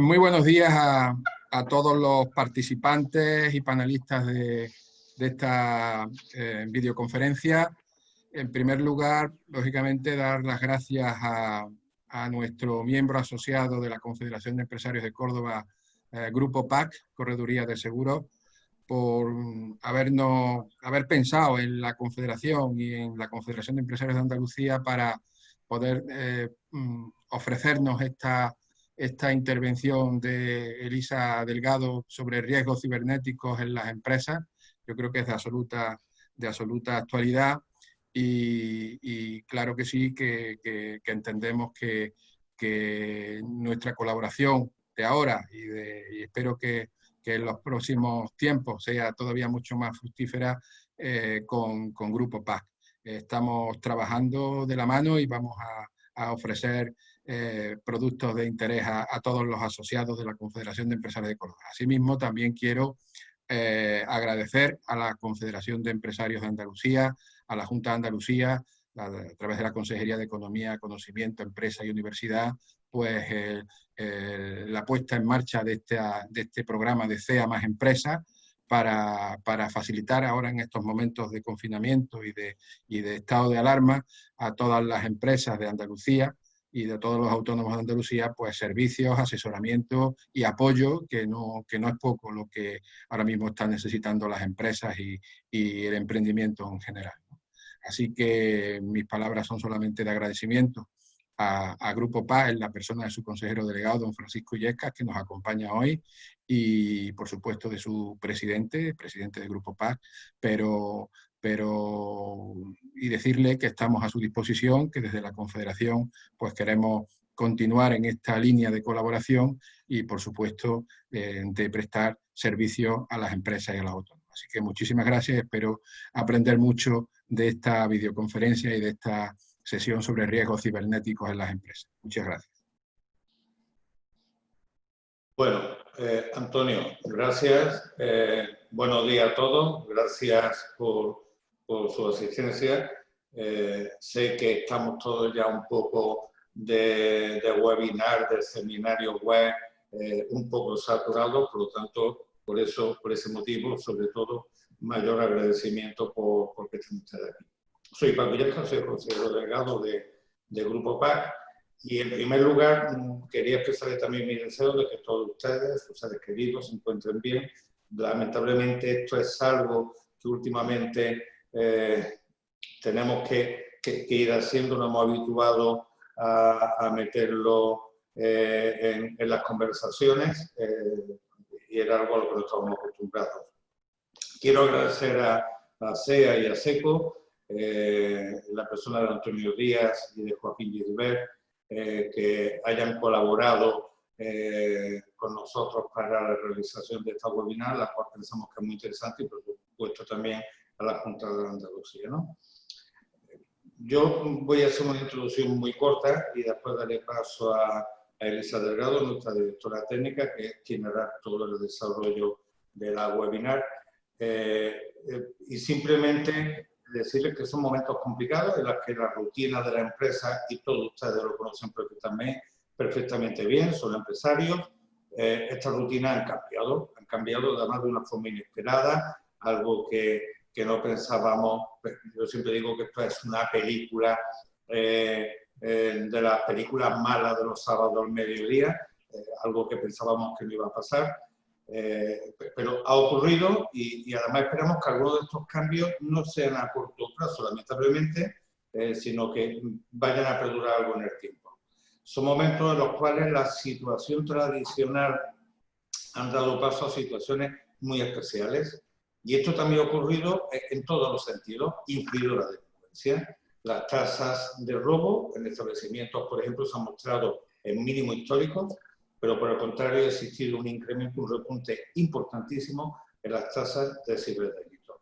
muy buenos días a todos los participantes y panelistas de esta videoconferencia. En primer lugar, lógicamente, dar las gracias a nuestro miembro asociado de la Confederación de Empresarios de Córdoba, Grupo PAC, Correduría de Seguros, por haber pensado en la Confederación y en la Confederación de Empresarios de Andalucía para poder ofrecernos esta intervención de Elisa Delgado sobre riesgos cibernéticos en las empresas. Yo creo que es de absoluta actualidad y claro que sí, que entendemos que nuestra colaboración de ahora y espero que en los próximos tiempos sea todavía mucho más fructífera con Grupo PAC. Estamos trabajando de la mano y vamos a ofrecer productos de interés a todos los asociados de la Confederación de Empresarios de Córdoba. Asimismo, también quiero agradecer a la Confederación de Empresarios de Andalucía, a la Junta de Andalucía, a través de la Consejería de Economía, Conocimiento, Empresa y Universidad, pues la puesta en marcha de este programa de CEA más Empresas para facilitar ahora en estos momentos de confinamiento y de estado de alarma a todas las empresas de Andalucía y de todos los autónomos de Andalucía, pues servicios, asesoramiento y apoyo, que no es poco lo que ahora mismo están necesitando las empresas y el emprendimiento en general. Así que mis palabras son solamente de agradecimiento a Grupo PAC, en la persona de su consejero delegado, don Francisco Illescas, que nos acompaña hoy, y por supuesto de su presidente de Grupo PAC, y decirle que estamos a su disposición, que desde la Confederación pues queremos continuar en esta línea de colaboración y, por supuesto, de prestar servicio a las empresas y a los autónomos. Así que muchísimas gracias, espero aprender mucho de esta videoconferencia y de esta sesión sobre riesgos cibernéticos en las empresas. Muchas gracias. Bueno, Antonio, gracias. Buenos días a todos. Gracias por su asistencia. Sé que estamos todos ya un poco de webinar, de seminario web, un poco saturados, por lo tanto, por ese motivo, sobre todo, mayor agradecimiento por que estén ustedes aquí. Soy Paco Illescas, soy consejero delegado de Grupo PAC y en primer lugar quería expresarles también mi deseo de que todos ustedes, sus seres queridos, se encuentren bien. Lamentablemente esto es algo que últimamente tenemos que ir haciendo, nos hemos habituado a meterlo en las conversaciones y era algo a lo que no estábamos acostumbrados. Quiero agradecer a SEA y a SECO, la persona de Antonio Díaz y de Joaquín Gilbert, que hayan colaborado con nosotros para la realización de esta webinar, la cual pensamos que es muy interesante y por supuesto también a la Junta de Andalucía, ¿no? Yo voy a hacer una introducción muy corta y después daré paso a Elisa Delgado, nuestra directora técnica, que es quien hará todo el desarrollo de la webinar. Y simplemente decirles que son momentos complicados en los que la rutina de la empresa, y todos ustedes lo conocen perfectamente bien, son empresarios, estas rutinas han cambiado además de una forma inesperada, algo que no pensábamos. Yo siempre digo que esto es una película, de las películas malas de los sábados al mediodía, algo que pensábamos que no iba a pasar. Pero ha ocurrido y además esperamos que algunos de estos cambios no sean a corto plazo, lamentablemente, sino que vayan a perdurar algo en el tiempo. Son momentos en los cuales la situación tradicional han dado paso a situaciones muy especiales y esto también ha ocurrido en todos los sentidos, incluido la delincuencia. Las tasas de robo en establecimientos, por ejemplo, se han mostrado en mínimos históricos, pero por el contrario ha existido un incremento, un repunte importantísimo en las tasas de ciberdelitos.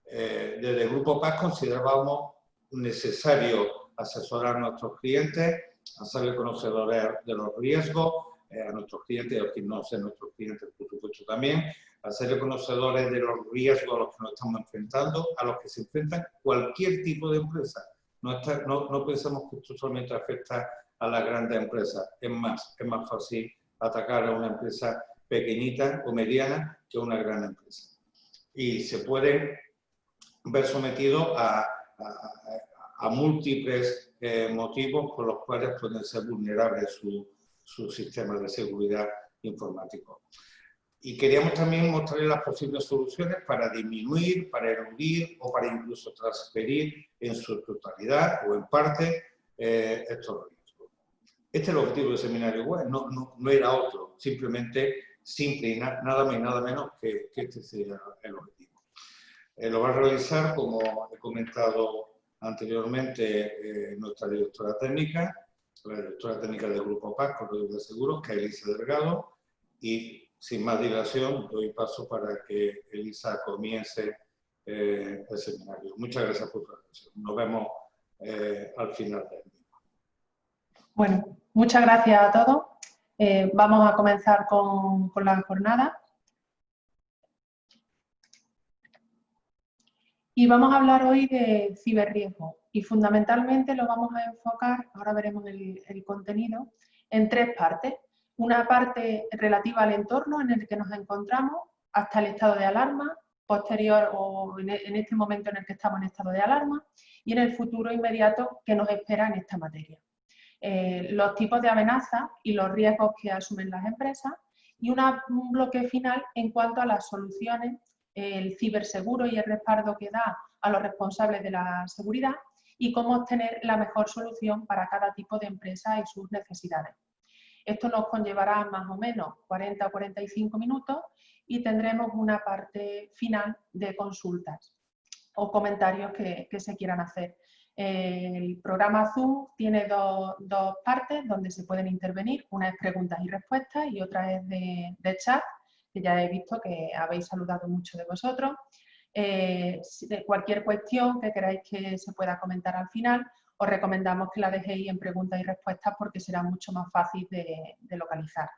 Desde el Grupo PAC considerábamos necesario asesorar a nuestros clientes, hacerles conocedores de los riesgos, a nuestros clientes y a los que no sean nuestros clientes, por supuesto también, hacerles conocedores de los riesgos a los que nos estamos enfrentando, a los que se enfrentan cualquier tipo de empresa. No pensamos que esto solamente afecta a las grandes empresas, es más fácil atacar a una empresa pequeñita o mediana que una gran empresa. Y se pueden ver sometidos a múltiples motivos por los cuales pueden ser vulnerables sus sistemas de seguridad informáticos. Y queríamos también mostrarles las posibles soluciones para disminuir, para eludir o para incluso transferir en su totalidad o en parte estos riesgos. Este es el objetivo del seminario web, no era otro, simplemente simple y nada más y nada menos que este sea el objetivo. Lo va a realizar, como he comentado anteriormente, nuestra directora técnica, la directora técnica del Grupo PAC, Corredor de Seguros, que es Elisa Delgado, y sin más dilación doy paso para que Elisa comience el seminario. Muchas gracias por su atención. Nos vemos al final del mismo. Bueno, muchas gracias a todos. Vamos a comenzar con la jornada. Y vamos a hablar hoy de ciberriesgo y fundamentalmente lo vamos a enfocar, ahora veremos el contenido, en tres partes. Una parte relativa al entorno en el que nos encontramos hasta el estado de alarma, posterior o en este momento en el que estamos en estado de alarma y en el futuro inmediato que nos espera en esta materia. Los tipos de amenazas y los riesgos que asumen las empresas y un bloque final en cuanto a las soluciones, el ciberseguro y el respaldo que da a los responsables de la seguridad y cómo obtener la mejor solución para cada tipo de empresa y sus necesidades. Esto nos conllevará más o menos 40 o 45 minutos y tendremos una parte final de consultas o comentarios que se quieran hacer. El programa Zoom tiene dos partes donde se pueden intervenir, una es preguntas y respuestas y otra es de chat, que ya he visto que habéis saludado muchos de vosotros. De cualquier cuestión que queráis que se pueda comentar al final, os recomendamos que la dejéis en preguntas y respuestas porque será mucho más fácil de localizar.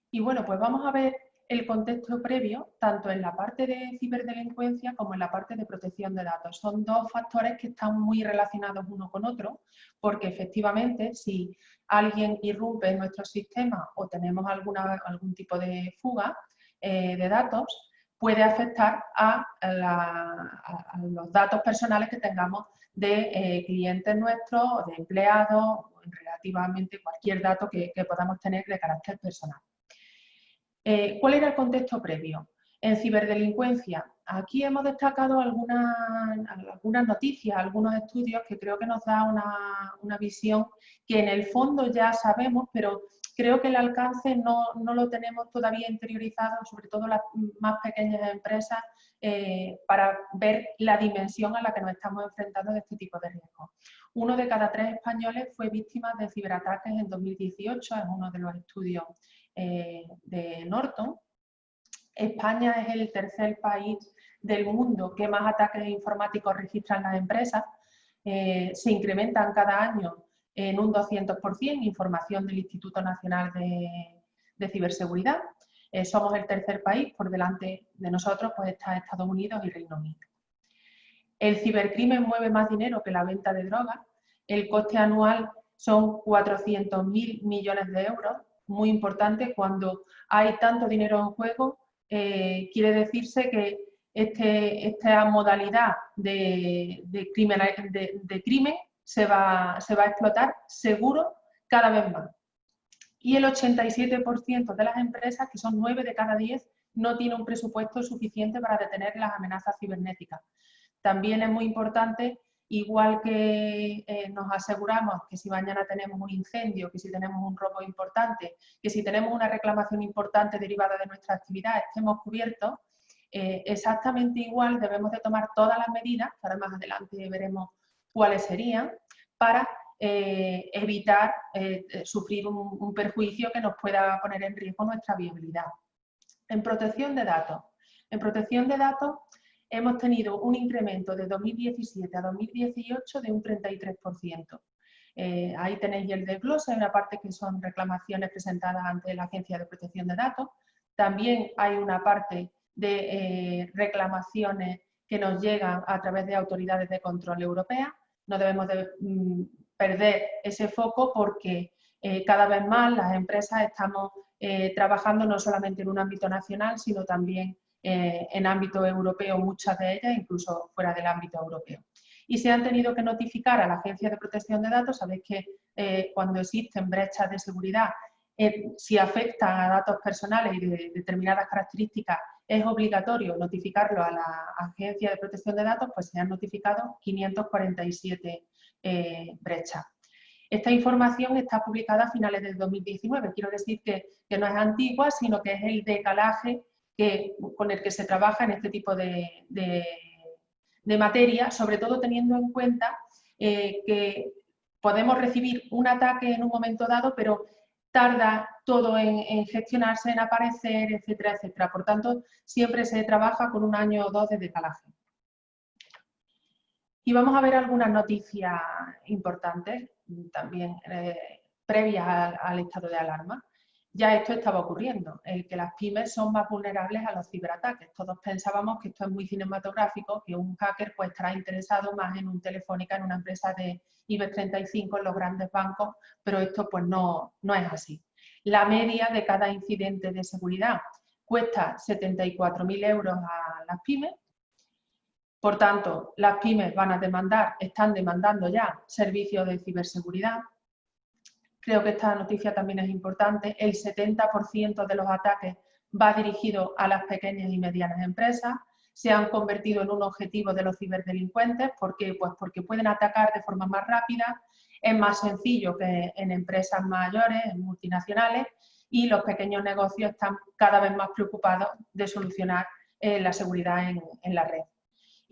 Y bueno, pues vamos a ver el contexto previo, tanto en la parte de ciberdelincuencia como en la parte de protección de datos. Son dos factores que están muy relacionados uno con otro, porque efectivamente si alguien irrumpe en nuestro sistema o tenemos algún tipo de fuga de datos, puede afectar a los datos personales que tengamos de clientes nuestros o de empleados, o relativamente cualquier dato que podamos tener de carácter personal. ¿Cuál era el contexto previo? En ciberdelincuencia, aquí hemos destacado algunas noticias, algunos estudios que creo que nos da una visión que en el fondo ya sabemos, pero creo que el alcance no lo tenemos todavía interiorizado, sobre todo las más pequeñas empresas, para ver la dimensión a la que nos estamos enfrentando de este tipo de riesgos. 1 de cada 3 españoles fue víctima de ciberataques en 2018, es uno de los estudios de Norton. España es el tercer país del mundo que más ataques informáticos registran las empresas. Se incrementan cada año en un 200%, información del Instituto Nacional de Ciberseguridad. Somos el tercer país, por delante de nosotros pues está Estados Unidos y Reino Unido. El cibercrimen mueve más dinero que la venta de drogas. El coste anual son 400.000 millones de euros. Muy importante, cuando hay tanto dinero en juego, quiere decirse que esta modalidad de crimen se va a explotar seguro cada vez más. Y el 87% de las empresas, que son 9 de cada 10, no tiene un presupuesto suficiente para detener las amenazas cibernéticas. También es muy importante, igual que nos aseguramos que si mañana tenemos un incendio, que si tenemos un robo importante, que si tenemos una reclamación importante derivada de nuestra actividad estemos cubiertos, exactamente igual debemos de tomar todas las medidas, que ahora más adelante veremos cuáles serían, para evitar sufrir un perjuicio que nos pueda poner en riesgo nuestra viabilidad. En protección de datos. En protección de datos hemos tenido un incremento de 2017 a 2018 de un 33%. Ahí tenéis el desglose, hay una parte que son reclamaciones presentadas ante la Agencia de Protección de Datos. También hay una parte de reclamaciones que nos llegan a través de autoridades de control europeas. No debemos de perder ese foco porque Cada vez más las empresas estamos trabajando no solamente en un ámbito nacional, sino también en ámbito europeo, muchas de ellas, incluso fuera del ámbito europeo. Y se han tenido que notificar a la Agencia de Protección de Datos. Sabéis que cuando existen brechas de seguridad, si afectan a datos personales y de determinadas características, es obligatorio notificarlo a la Agencia de Protección de Datos, pues se han notificado 547 brechas. Esta información está publicada a finales del 2019. Quiero decir que no es antigua, sino que es el decalaje con el que se trabaja en este tipo de materia, sobre todo teniendo en cuenta que podemos recibir un ataque en un momento dado, pero tarda todo en gestionarse, en aparecer, etcétera, etcétera. Por tanto, siempre se trabaja con un año o dos de decalaje. Y vamos a ver algunas noticias importantes, también previas al estado de alarma. Ya esto estaba ocurriendo, el que las pymes son más vulnerables a los ciberataques. Todos pensábamos que esto es muy cinematográfico, que un hacker pues estará interesado más en un Telefónica, en una empresa de IBEX 35, en los grandes bancos, pero esto pues no es así. La media de cada incidente de seguridad cuesta 74.000 euros a las pymes. Por tanto, las pymes están demandando ya servicios de ciberseguridad. Creo que esta noticia también es importante. El 70% de los ataques va dirigido a las pequeñas y medianas empresas. Se han convertido en un objetivo de los ciberdelincuentes. ¿Por qué? Pues porque pueden atacar de forma más rápida, es más sencillo que en empresas mayores, en multinacionales, y los pequeños negocios están cada vez más preocupados de solucionar la seguridad en la red.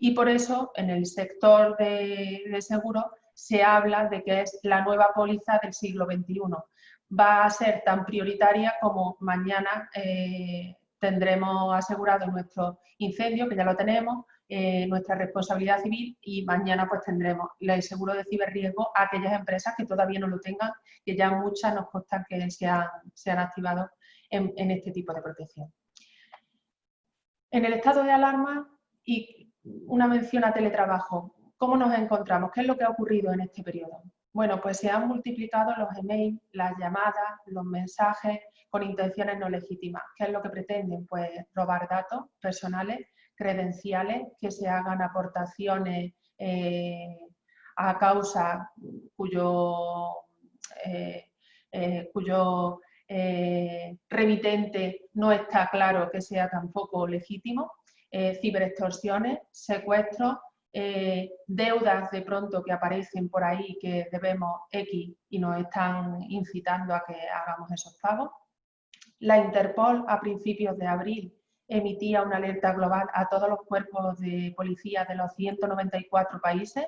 Y por eso, en el sector de seguros, se habla de que es la nueva póliza del siglo XXI. Va a ser tan prioritaria como mañana tendremos asegurado nuestro incendio, que ya lo tenemos, nuestra responsabilidad civil, y mañana pues tendremos el seguro de ciberriesgo a aquellas empresas que todavía no lo tengan, que ya muchas nos constan que se han activado en este tipo de protección. En el estado de alarma, y una mención a teletrabajo, ¿cómo nos encontramos? ¿Qué es lo que ha ocurrido en este periodo? Bueno, pues se han multiplicado los emails, las llamadas, los mensajes con intenciones no legítimas. ¿Qué es lo que pretenden? Pues robar datos personales, credenciales, que se hagan aportaciones a causa cuyo remitente no está claro que sea tampoco legítimo. Ciberextorsiones, secuestros, deudas de pronto que aparecen por ahí que debemos X y nos están incitando a que hagamos esos pagos. La Interpol a principios de abril emitía una alerta global a todos los cuerpos de policía de los 194 países,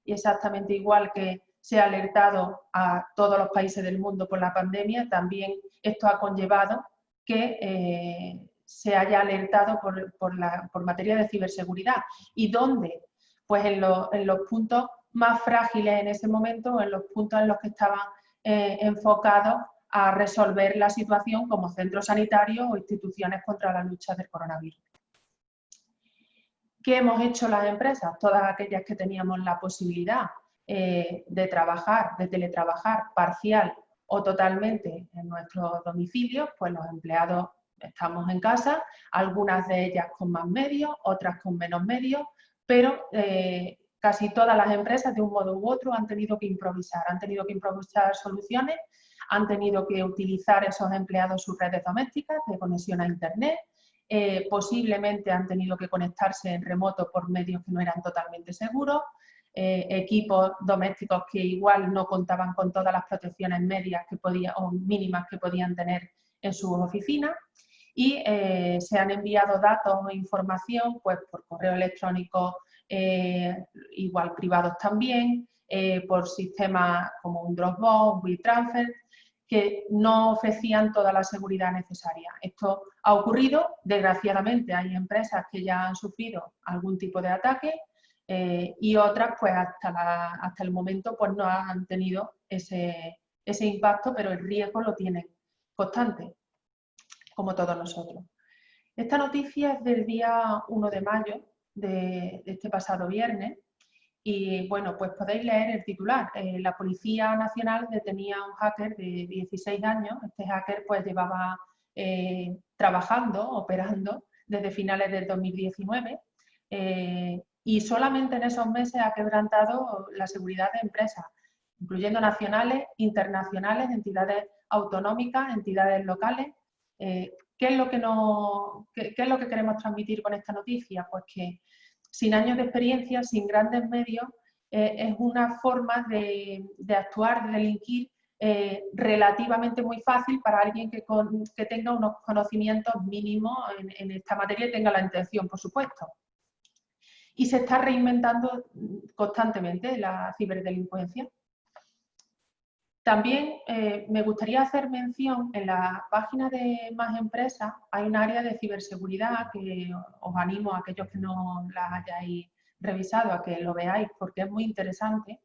y exactamente igual que se ha alertado a todos los países del mundo por la pandemia, también esto ha conllevado que se haya alertado por materia de ciberseguridad. ¿Y dónde? Pues en los puntos más frágiles en ese momento, en los puntos en los que estaban enfocados a resolver la situación, como centros sanitarios o instituciones contra la lucha del coronavirus. ¿Qué hemos hecho las empresas? Todas aquellas que teníamos la posibilidad de trabajar, de teletrabajar parcial o totalmente en nuestros domicilios, pues los empleados estamos en casa, algunas de ellas con más medios, otras con menos medios, pero casi todas las empresas de un modo u otro han tenido que improvisar soluciones, han tenido que utilizar esos empleados sus redes domésticas de conexión a internet, posiblemente han tenido que conectarse en remoto por medios que no eran totalmente seguros, equipos domésticos que igual no contaban con todas las protecciones medias o mínimas que podían tener en sus oficinas, y se han enviado datos o información pues, por correo electrónico, igual privados también, por sistemas como un Dropbox, un WeTransfer, que no ofrecían toda la seguridad necesaria. Esto ha ocurrido, desgraciadamente hay empresas que ya han sufrido algún tipo de ataque y otras pues hasta el momento pues no han tenido ese impacto, pero el riesgo lo tienen constante, como todos nosotros. Esta noticia es del día 1 de mayo de este pasado viernes, Y bueno, pues podéis leer el titular. La Policía Nacional detenía a un hacker de 16 años. Este hacker pues llevaba trabajando, operando desde finales del 2019 y solamente en esos meses ha quebrantado la seguridad de empresas, incluyendo nacionales, internacionales, entidades autonómicas, entidades locales. ¿Qué es lo que queremos transmitir con esta noticia? Pues que sin años de experiencia, sin grandes medios, es una forma de actuar, de delinquir relativamente muy fácil para alguien que tenga unos conocimientos mínimos en esta materia y tenga la intención, por supuesto. Y se está reinventando constantemente la ciberdelincuencia. También me gustaría hacer mención, en la página de Más Empresas hay un área de ciberseguridad que os animo a aquellos que no la hayáis revisado a que lo veáis porque es muy interesante,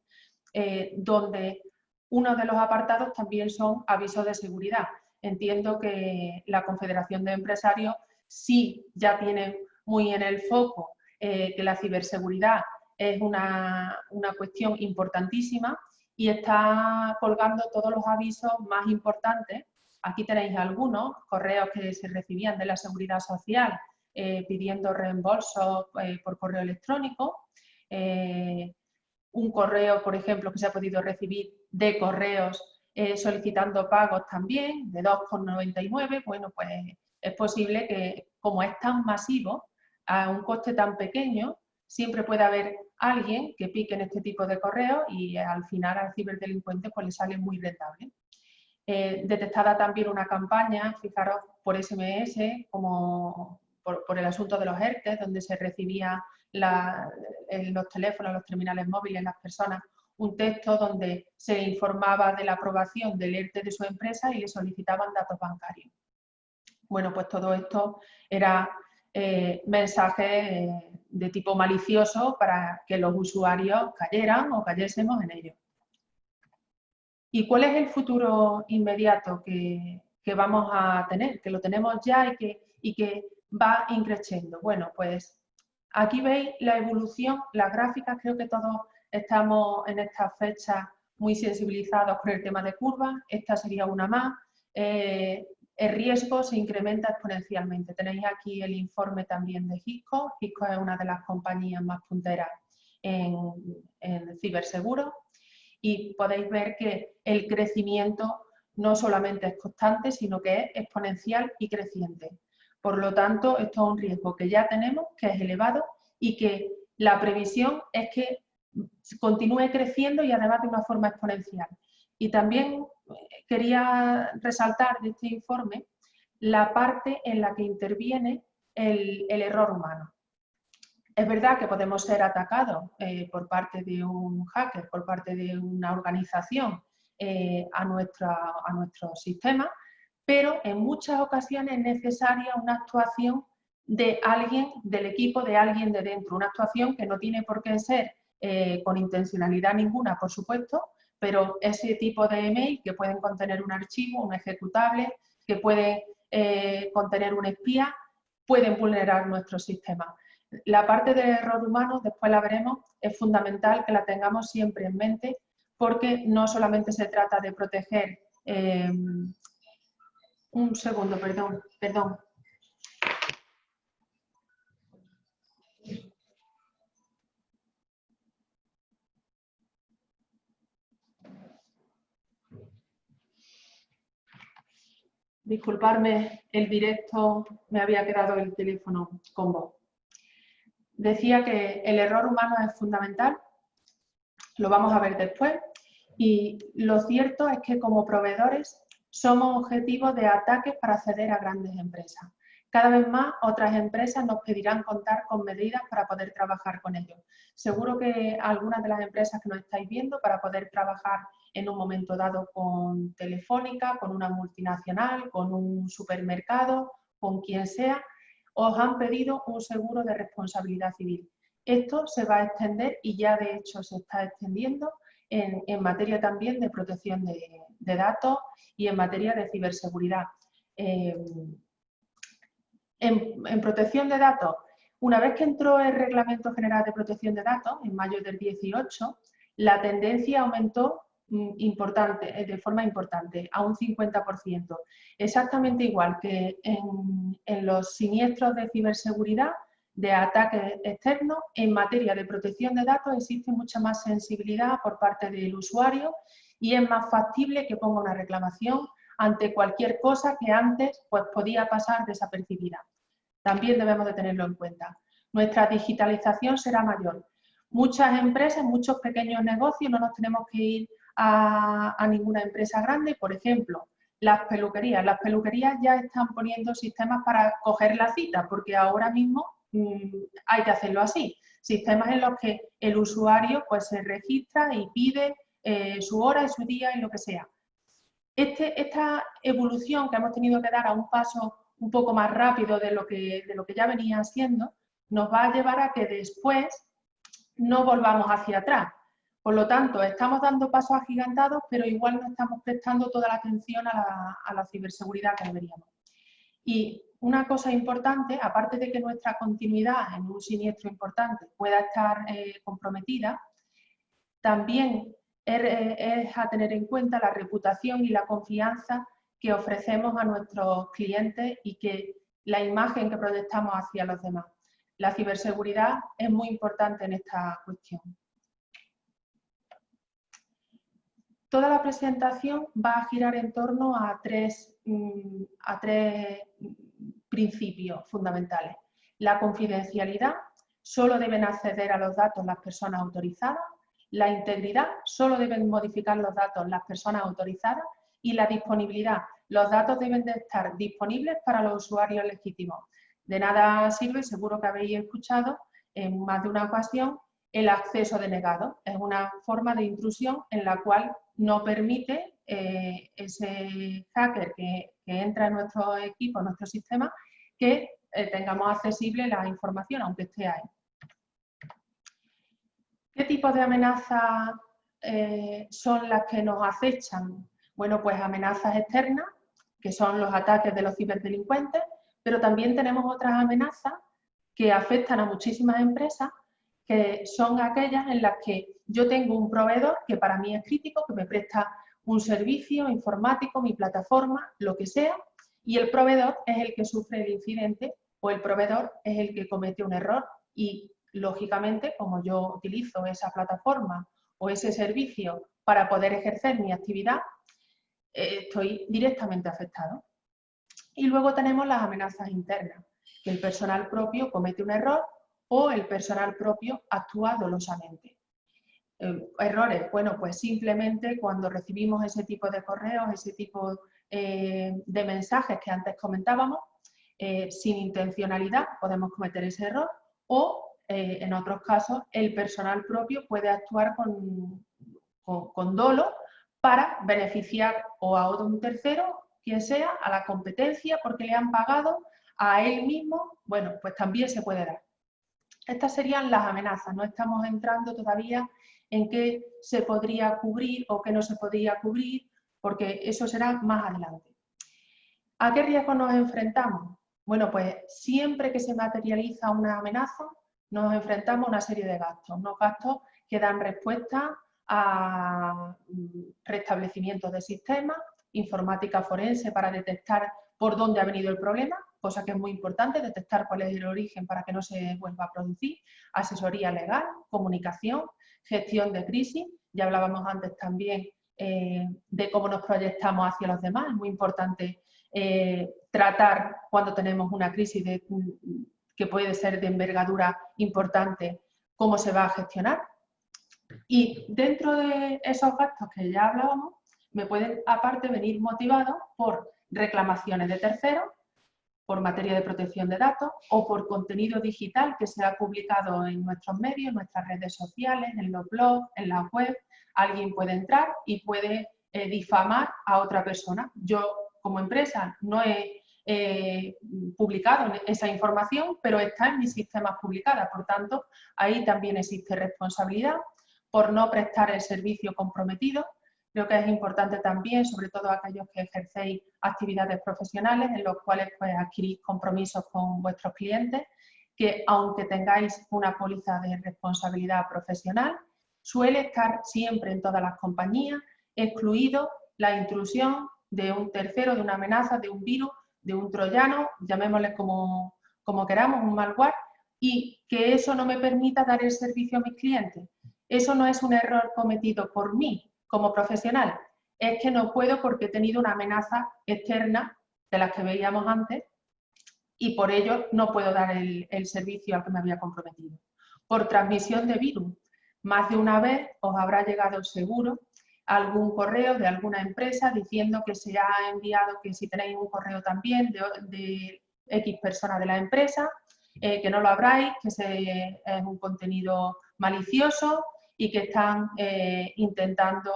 donde uno de los apartados también son avisos de seguridad. Entiendo que la Confederación de Empresarios sí ya tiene muy en el foco que la ciberseguridad es una cuestión importantísima y está colgando todos los avisos más importantes. Aquí tenéis algunos correos que se recibían de la Seguridad Social pidiendo reembolso por correo electrónico. Un correo, por ejemplo, que se ha podido recibir de correos solicitando pagos también de 2,99. Bueno, pues es posible que, como es tan masivo, a un coste tan pequeño, siempre puede haber alguien que pique en este tipo de correos y al final al ciberdelincuente pues le sale muy rentable. Detectada también una campaña, fijaros, por SMS, como por el asunto de los ERTE, donde se recibía en los teléfonos, los terminales móviles, las personas, un texto donde se informaba de la aprobación del ERTE de su empresa y le solicitaban datos bancarios. Bueno, pues todo esto era mensajes de tipo malicioso para que los usuarios cayeran o cayésemos en ello. ¿Y cuál es el futuro inmediato que vamos a tener? Que lo tenemos ya y que va increciendo. Bueno, pues aquí veis la evolución, las gráficas. Creo que todos estamos en esta fecha muy sensibilizados con el tema de curvas. Esta sería una más. El riesgo se incrementa exponencialmente. Tenéis aquí el informe también de Hisco. Hisco es una de las compañías más punteras en ciberseguro. Y podéis ver que el crecimiento no solamente es constante, sino que es exponencial y creciente. Por lo tanto, esto es un riesgo que ya tenemos, que es elevado y que la previsión es que continúe creciendo y además de una forma exponencial. Y también quería resaltar de este informe la parte en la que interviene el error humano. Es verdad que podemos ser atacados por parte de un hacker, por parte de una organización a nuestro sistema, pero en muchas ocasiones es necesaria una actuación de alguien, del equipo, de alguien de dentro. Una actuación que no tiene por qué ser con intencionalidad ninguna, por supuesto, pero ese tipo de email que pueden contener un archivo, un ejecutable, que pueden contener un espía, pueden vulnerar nuestro sistema. La parte del error humano, después la veremos, es fundamental que la tengamos siempre en mente porque no solamente se trata de proteger... un segundo, perdón. Disculparme el directo, me había quedado el teléfono con voz. Decía que el error humano es fundamental, lo vamos a ver después, y lo cierto es que como proveedores somos objetivos de ataques para acceder a grandes empresas. Cada vez más otras empresas nos pedirán contar con medidas para poder trabajar con ellos. Seguro que algunas de las empresas que nos estáis viendo, para poder trabajar en un momento dado con Telefónica, con una multinacional, con un supermercado, con quien sea, os han pedido un seguro de responsabilidad civil. Esto se va a extender y ya de hecho se está extendiendo en materia también de protección de datos y en materia de ciberseguridad. En protección de datos, Una vez que entró el Reglamento General de Protección de Datos, en mayo del 18, la tendencia aumentó de forma importante, a un 50%. Exactamente igual que en los siniestros de ciberseguridad, de ataques externos, en materia de protección de datos existe mucha más sensibilidad por parte del usuario y es más factible que ponga una reclamación ante cualquier cosa que antes pues, podía pasar desapercibida. También debemos de tenerlo en cuenta. Nuestra digitalización será mayor. Muchas empresas, muchos pequeños negocios, no nos tenemos que ir a ninguna empresa grande. Por ejemplo, las peluquerías. Las peluquerías ya están poniendo sistemas para coger la cita, porque ahora mismo hay que hacerlo así. Sistemas en los que el usuario pues, se registra y pide su hora y su día y lo que sea. Esta evolución que hemos tenido que dar a un paso un poco más rápido de lo que ya venía haciendo, nos va a llevar a que después no volvamos hacia atrás. Por lo tanto, estamos dando pasos agigantados, pero igual no estamos prestando toda la atención a la ciberseguridad que deberíamos. Y una cosa importante, aparte de que nuestra continuidad en un siniestro importante pueda estar comprometida, también es a tener en cuenta la reputación y la confianza que ofrecemos a nuestros clientes y que la imagen que proyectamos hacia los demás. La ciberseguridad es muy importante en esta cuestión. Toda la presentación va a girar en torno a tres principios fundamentales. La confidencialidad, solo deben acceder a los datos las personas autorizadas. La integridad, solo deben modificar los datos las personas autorizadas. Y la disponibilidad, los datos deben de estar disponibles para los usuarios legítimos. De nada sirve, seguro que habéis escuchado en más de una ocasión, el acceso denegado. Es una forma de intrusión en la cual no permite ese hacker que entra en nuestro equipo, en nuestro sistema, que tengamos accesible la información, aunque esté ahí. ¿Qué tipos de amenazas son las que nos acechan? Bueno, pues amenazas externas, que son los ataques de los ciberdelincuentes, pero también tenemos otras amenazas que afectan a muchísimas empresas, que son aquellas en las que yo tengo un proveedor que para mí es crítico, que me presta un servicio informático, mi plataforma, lo que sea, y el proveedor es el que sufre el incidente o el proveedor es el que comete un error y, lógicamente, como yo utilizo esa plataforma o ese servicio para poder ejercer mi actividad, estoy directamente afectado. Y luego tenemos las amenazas internas, que el personal propio comete un error o el personal propio actúa dolosamente. Errores, bueno, pues simplemente cuando recibimos ese tipo de correos, ese tipo de mensajes que antes comentábamos, sin intencionalidad podemos cometer ese error o, en otros casos, el personal propio puede actuar con dolo para beneficiar o a un tercero, quien sea, a la competencia porque le han pagado, a él mismo, bueno, pues también se puede dar. Estas serían las amenazas, no estamos entrando todavía en qué se podría cubrir o qué no se podría cubrir, porque eso será más adelante. ¿A qué riesgos nos enfrentamos? Bueno, pues siempre que se materializa una amenaza, nos enfrentamos a una serie de gastos, unos gastos que dan respuesta a restablecimientos de sistemas, informática forense para detectar por dónde ha venido el problema, cosa que es muy importante, detectar cuál es el origen para que no se vuelva a producir, asesoría legal, comunicación, gestión de crisis, ya hablábamos antes también de cómo nos proyectamos hacia los demás, es muy importante tratar cuando tenemos una crisis que puede ser de envergadura importante, cómo se va a gestionar. Y dentro de esos gastos que ya hablábamos, me pueden aparte venir motivados por reclamaciones de terceros, por materia de protección de datos o por contenido digital que se ha publicado en nuestros medios, en nuestras redes sociales, en los blogs, en la web. Alguien puede entrar y puede difamar a otra persona. Yo, como empresa, no he publicado esa información, pero está en mis sistemas publicada. Por tanto, ahí también existe responsabilidad por no prestar el servicio comprometido. Creo que es importante también, sobre todo aquellos que ejercéis actividades profesionales en los cuales pues, adquirís compromisos con vuestros clientes, que aunque tengáis una póliza de responsabilidad profesional, suele estar siempre en todas las compañías excluido la intrusión de un tercero, de una amenaza, de un virus, de un troyano, llamémosle como queramos, un malware, y que eso no me permita dar el servicio a mis clientes. Eso no es un error cometido por mí como profesional, es que no puedo porque he tenido una amenaza externa de las que veíamos antes y por ello no puedo dar el servicio al que me había comprometido. Por transmisión de virus, más de una vez os habrá llegado seguro algún correo de alguna empresa diciendo que se ha enviado, que si tenéis un correo también de X persona de la empresa, que no lo abráis, que es un contenido malicioso y que están intentando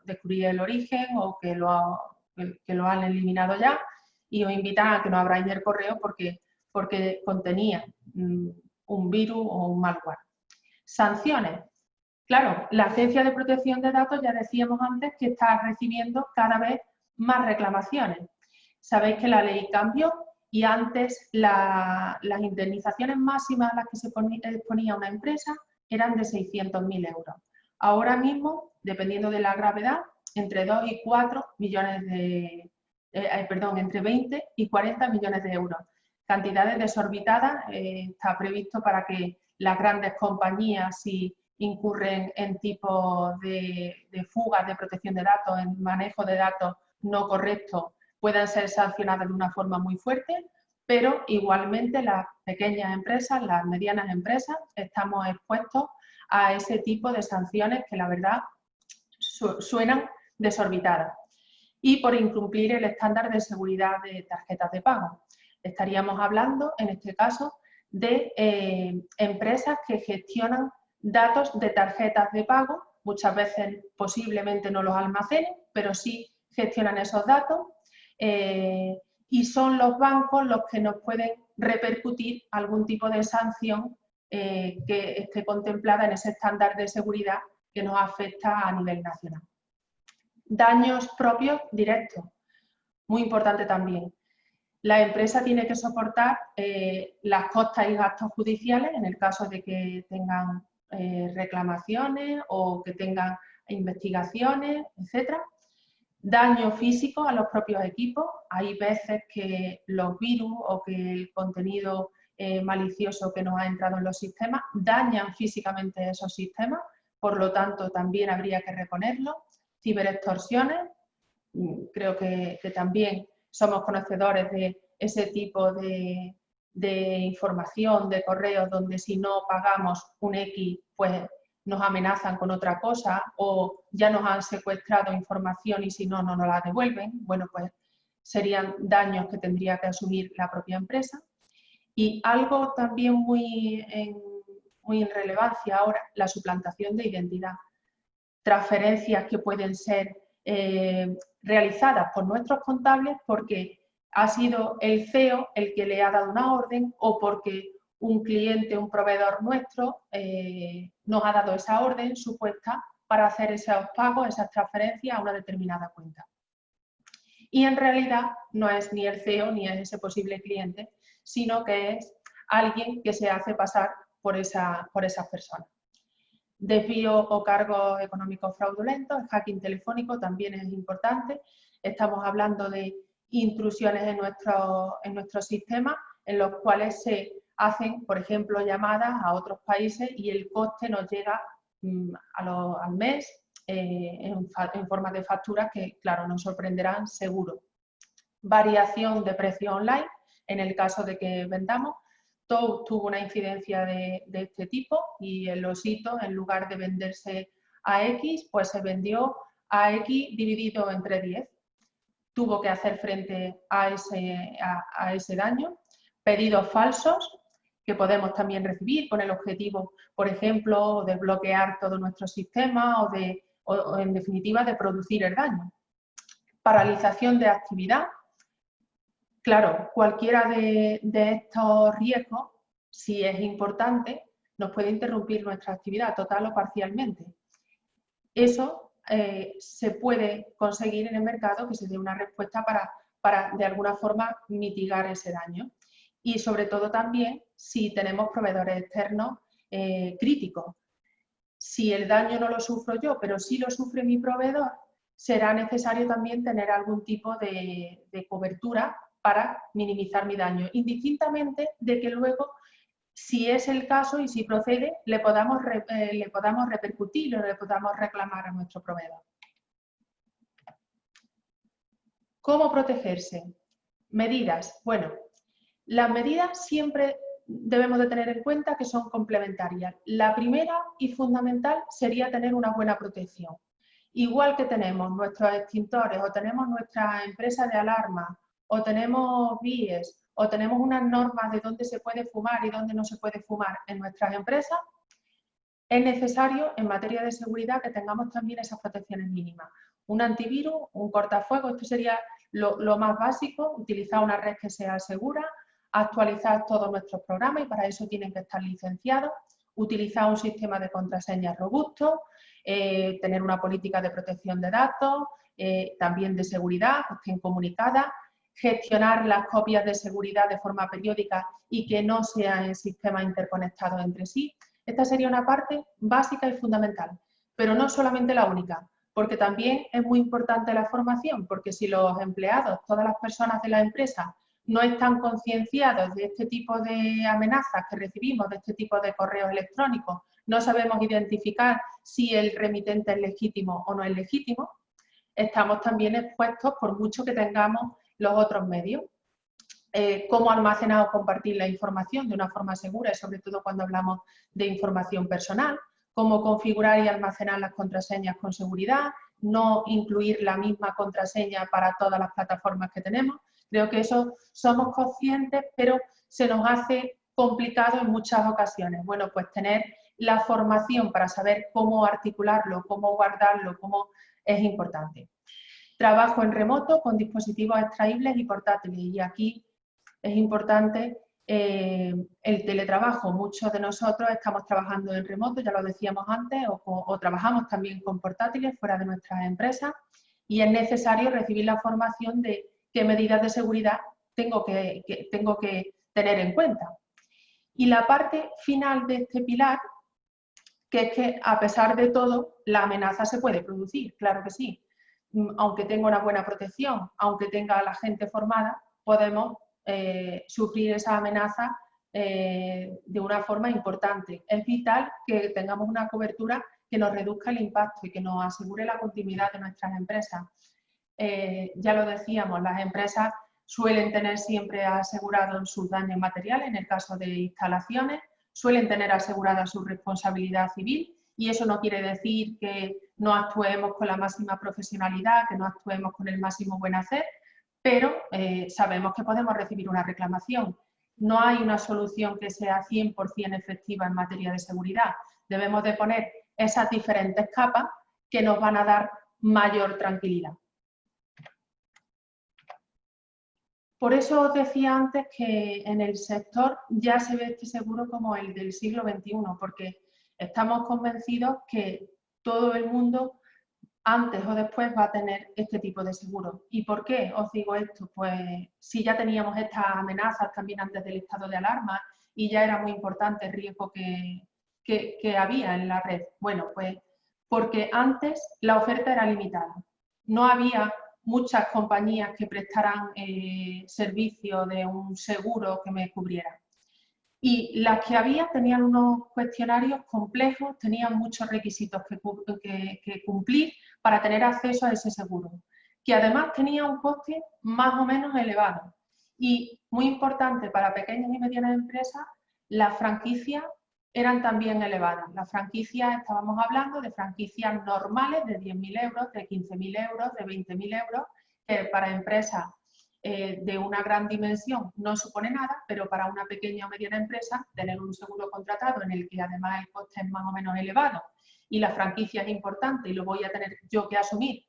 descubrir el origen o que lo han eliminado ya, y os invitan a que no abráis el correo porque contenía un virus o un malware. Sanciones. Claro, la Agencia de Protección de Datos ya decíamos antes que está recibiendo cada vez más reclamaciones. Sabéis que la ley cambió y antes las indemnizaciones máximas a las que se exponía una empresa eran de 600.000 euros. Ahora mismo, dependiendo de la gravedad, entre 2 y 4 millones entre 20 y 40 millones de euros. Cantidades desorbitadas, está previsto para que las grandes compañías, si incurren en tipos de fugas de protección de datos, en manejo de datos no correcto, puedan ser sancionadas de una forma muy fuerte, pero igualmente las pequeñas empresas, las medianas empresas, estamos expuestos a ese tipo de sanciones que la verdad suenan desorbitadas. Y por incumplir el estándar de seguridad de tarjetas de pago. Estaríamos hablando, en este caso, de empresas que gestionan datos de tarjetas de pago, muchas veces posiblemente no los almacenen, pero sí gestionan esos datos y son los bancos los que nos pueden repercutir algún tipo de sanción que esté contemplada en ese estándar de seguridad que nos afecta a nivel nacional. Daños propios directos, muy importante también. La empresa tiene que soportar las costas y gastos judiciales en el caso de que tengan reclamaciones o que tengan investigaciones, etc. Daño físico a los propios equipos. Hay veces que los virus o que el contenido malicioso que nos ha entrado en los sistemas dañan físicamente esos sistemas, por lo tanto también habría que reponerlos. Ciberextorsiones, creo que también somos conocedores de ese tipo de información, de correos, donde si no pagamos un X, pues nos amenazan con otra cosa o ya nos han secuestrado información y si no, no nos la devuelven. Bueno, pues serían daños que tendría que asumir la propia empresa. Y algo también muy en relevancia ahora, la suplantación de identidad. Transferencias que pueden ser realizadas por nuestros contables porque ha sido el CEO el que le ha dado una orden o porque un cliente, un proveedor nuestro nos ha dado esa orden supuesta para hacer esos pagos, esas transferencias a una determinada cuenta. Y en realidad no es ni el CEO ni es ese posible cliente, sino que es alguien que se hace pasar por esas personas. Desvío o cargos económicos fraudulentos, el hacking telefónico también es importante. Estamos hablando de intrusiones en nuestro sistema en los cuales se hacen, por ejemplo, llamadas a otros países y el coste nos llega al mes en forma de facturas que, claro, nos sorprenderán seguro. Variación de precio online, en el caso de que vendamos. Toast tuvo una incidencia de este tipo y el osito, en lugar de venderse a X, pues se vendió a X dividido entre 10. Tuvo que hacer frente a ese daño. Pedidos falsos, que podemos también recibir con el objetivo, por ejemplo, de bloquear todo nuestro sistema o en definitiva, de producir el daño. Paralización de actividad. Claro, cualquiera de estos riesgos, si es importante, nos puede interrumpir nuestra actividad total o parcialmente. Eso se puede conseguir en el mercado que se dé una respuesta para de alguna forma mitigar ese daño. y sobre todo también si tenemos proveedores externos críticos. Si el daño no lo sufro yo, pero sí lo sufre mi proveedor, será necesario también tener algún tipo de cobertura para minimizar mi daño, indistintamente de que luego, si es el caso y si procede, le podamos repercutir o le podamos reclamar a nuestro proveedor. ¿Cómo protegerse? Medidas. Bueno, las medidas siempre debemos de tener en cuenta que son complementarias. La primera y fundamental sería tener una buena protección. Igual que tenemos nuestros extintores o tenemos nuestra empresa de alarma o tenemos BIES o tenemos unas normas de dónde se puede fumar y dónde no se puede fumar en nuestras empresas, es necesario en materia de seguridad que tengamos también esas protecciones mínimas. Un antivirus, un cortafuegos, esto sería lo más básico, utilizar una red que sea segura, actualizar todos nuestros programas y para eso tienen que estar licenciados, utilizar un sistema de contraseñas robusto, tener una política de protección de datos, también de seguridad, que estén comunicadas, gestionar las copias de seguridad de forma periódica y que no sean en sistemas interconectados entre sí. Esta sería una parte básica y fundamental, pero no solamente la única, porque también es muy importante la formación, porque si los empleados, todas las personas de la empresa, no están concienciados de este tipo de amenazas que recibimos, de este tipo de correos electrónicos, no sabemos identificar si el remitente es legítimo o no es legítimo, estamos también expuestos por mucho que tengamos los otros medios. Cómo almacenar o compartir la información de una forma segura y sobre todo cuando hablamos de información personal, cómo configurar y almacenar las contraseñas con seguridad, no incluir la misma contraseña para todas las plataformas que tenemos. Creo que eso somos conscientes, pero se nos hace complicado en muchas ocasiones. Bueno, pues tener la formación para saber cómo articularlo, cómo guardarlo, cómo es importante. Trabajo en remoto con dispositivos extraíbles y portátiles y aquí es importante el teletrabajo. Muchos de nosotros estamos trabajando en remoto, ya lo decíamos antes, o trabajamos también con portátiles fuera de nuestras empresas y es necesario recibir la formación de qué medidas de seguridad tengo que tener en cuenta. Y la parte final de este pilar, que es que a pesar de todo, la amenaza se puede producir, claro que sí. Aunque tenga una buena protección, aunque tenga a la gente formada, podemos sufrir esa amenaza de una forma importante. Es vital que tengamos una cobertura que nos reduzca el impacto y que nos asegure la continuidad de nuestras empresas. Ya lo decíamos, las empresas suelen tener siempre asegurados sus daños materiales, en el caso de instalaciones, suelen tener asegurada su responsabilidad civil y eso no quiere decir que no actuemos con la máxima profesionalidad, que no actuemos con el máximo buen hacer, pero sabemos que podemos recibir una reclamación. No hay una solución que sea 100% efectiva en materia de seguridad. Debemos de poner esas diferentes capas que nos van a dar mayor tranquilidad. Por eso os decía antes que en el sector ya se ve este seguro como el del siglo XXI, porque estamos convencidos que todo el mundo antes o después va a tener este tipo de seguro. ¿Y por qué os digo esto? Pues si ya teníamos estas amenazas también antes del estado de alarma y ya era muy importante el riesgo que había en la red. Bueno, pues porque antes la oferta era limitada. No había muchas compañías que prestaran servicio de un seguro que me cubriera. Y las que había tenían unos cuestionarios complejos, tenían muchos requisitos que cumplir para tener acceso a ese seguro, que además tenía un coste más o menos elevado. Y muy importante para pequeñas y medianas empresas, las franquicias eran también elevadas. Las franquicias, estábamos hablando de franquicias normales de 10.000 euros, de 15.000 euros, de 20.000 euros, que para empresas de una gran dimensión no supone nada, pero para una pequeña o mediana empresa tener un seguro contratado en el que además el coste es más o menos elevado y la franquicia es importante y lo voy a tener yo que asumir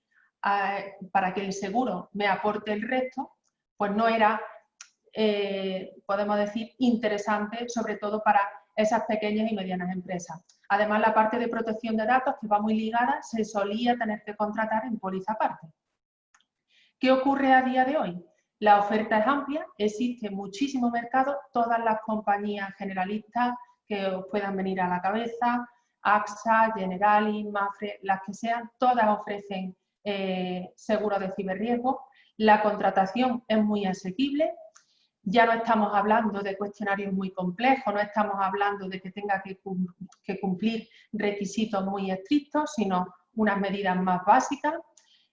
para que el seguro me aporte el resto, pues no era, podemos decir, interesante, sobre todo para esas pequeñas y medianas empresas. Además, la parte de protección de datos, que va muy ligada, se solía tener que contratar en póliza aparte. ¿Qué ocurre a día de hoy? La oferta es amplia, existe muchísimo mercado, todas las compañías generalistas que os puedan venir a la cabeza, AXA, Generali, Mapfre, las que sean, todas ofrecen seguros de ciberriesgo. La contratación es muy asequible. Ya no estamos hablando de cuestionarios muy complejos, no estamos hablando de que tenga que cumplir requisitos muy estrictos, sino unas medidas más básicas.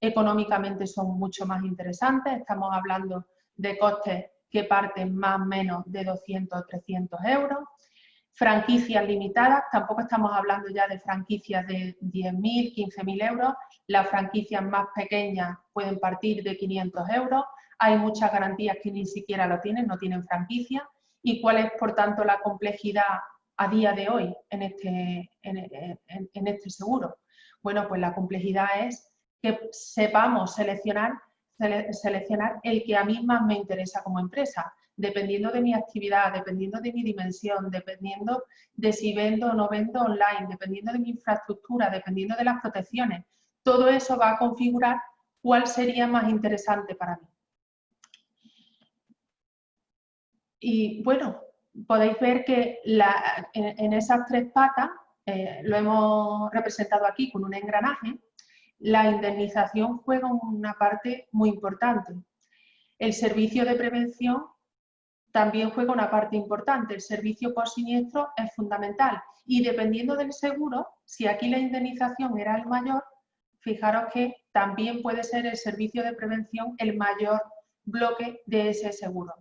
Económicamente son mucho más interesantes, estamos hablando de costes que parten más o menos de 200 o 300 euros. Franquicias limitadas, tampoco estamos hablando ya de franquicias de 10.000, 15.000 euros, las franquicias más pequeñas pueden partir de 500 euros, hay muchas garantías que ni siquiera lo tienen, no tienen franquicia. ¿Y cuál es, por tanto, la complejidad a día de hoy en este seguro? Bueno, pues la complejidad es que sepamos seleccionar el que a mí más me interesa como empresa, dependiendo de mi actividad, dependiendo de mi dimensión, dependiendo de si vendo o no vendo online, dependiendo de mi infraestructura, dependiendo de las protecciones. Todo eso va a configurar cuál sería más interesante para mí. Y bueno, podéis ver que en esas tres patas, lo hemos representado aquí con un engranaje, la indemnización juega una parte muy importante. El servicio de prevención también juega una parte importante. El servicio post-siniestro es fundamental. Y dependiendo del seguro, si aquí la indemnización era el mayor, fijaros que también puede ser el servicio de prevención el mayor bloque de ese seguro.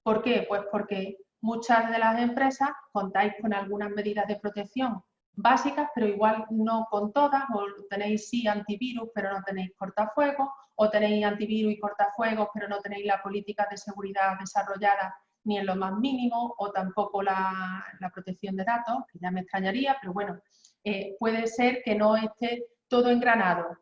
¿Por qué? Pues porque muchas de las empresas contáis con algunas medidas de protección básicas, pero igual no con todas, o tenéis sí antivirus, pero no tenéis cortafuegos, o tenéis antivirus y cortafuegos, pero no tenéis la política de seguridad desarrollada ni en lo más mínimo, o tampoco la protección de datos, que ya me extrañaría, pero bueno, puede ser que no esté todo engranado.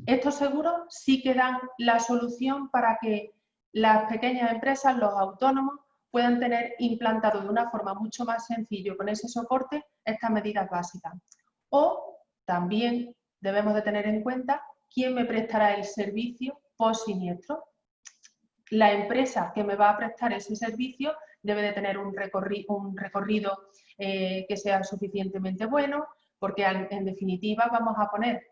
Estos seguros sí que dan la solución para que las pequeñas empresas, los autónomos, puedan tener implantado de una forma mucho más sencilla con ese soporte estas medidas básicas. O también debemos de tener en cuenta quién me prestará el servicio post-siniestro. La empresa que me va a prestar ese servicio debe de tener un recorrido que sea suficientemente bueno, porque en definitiva vamos a poner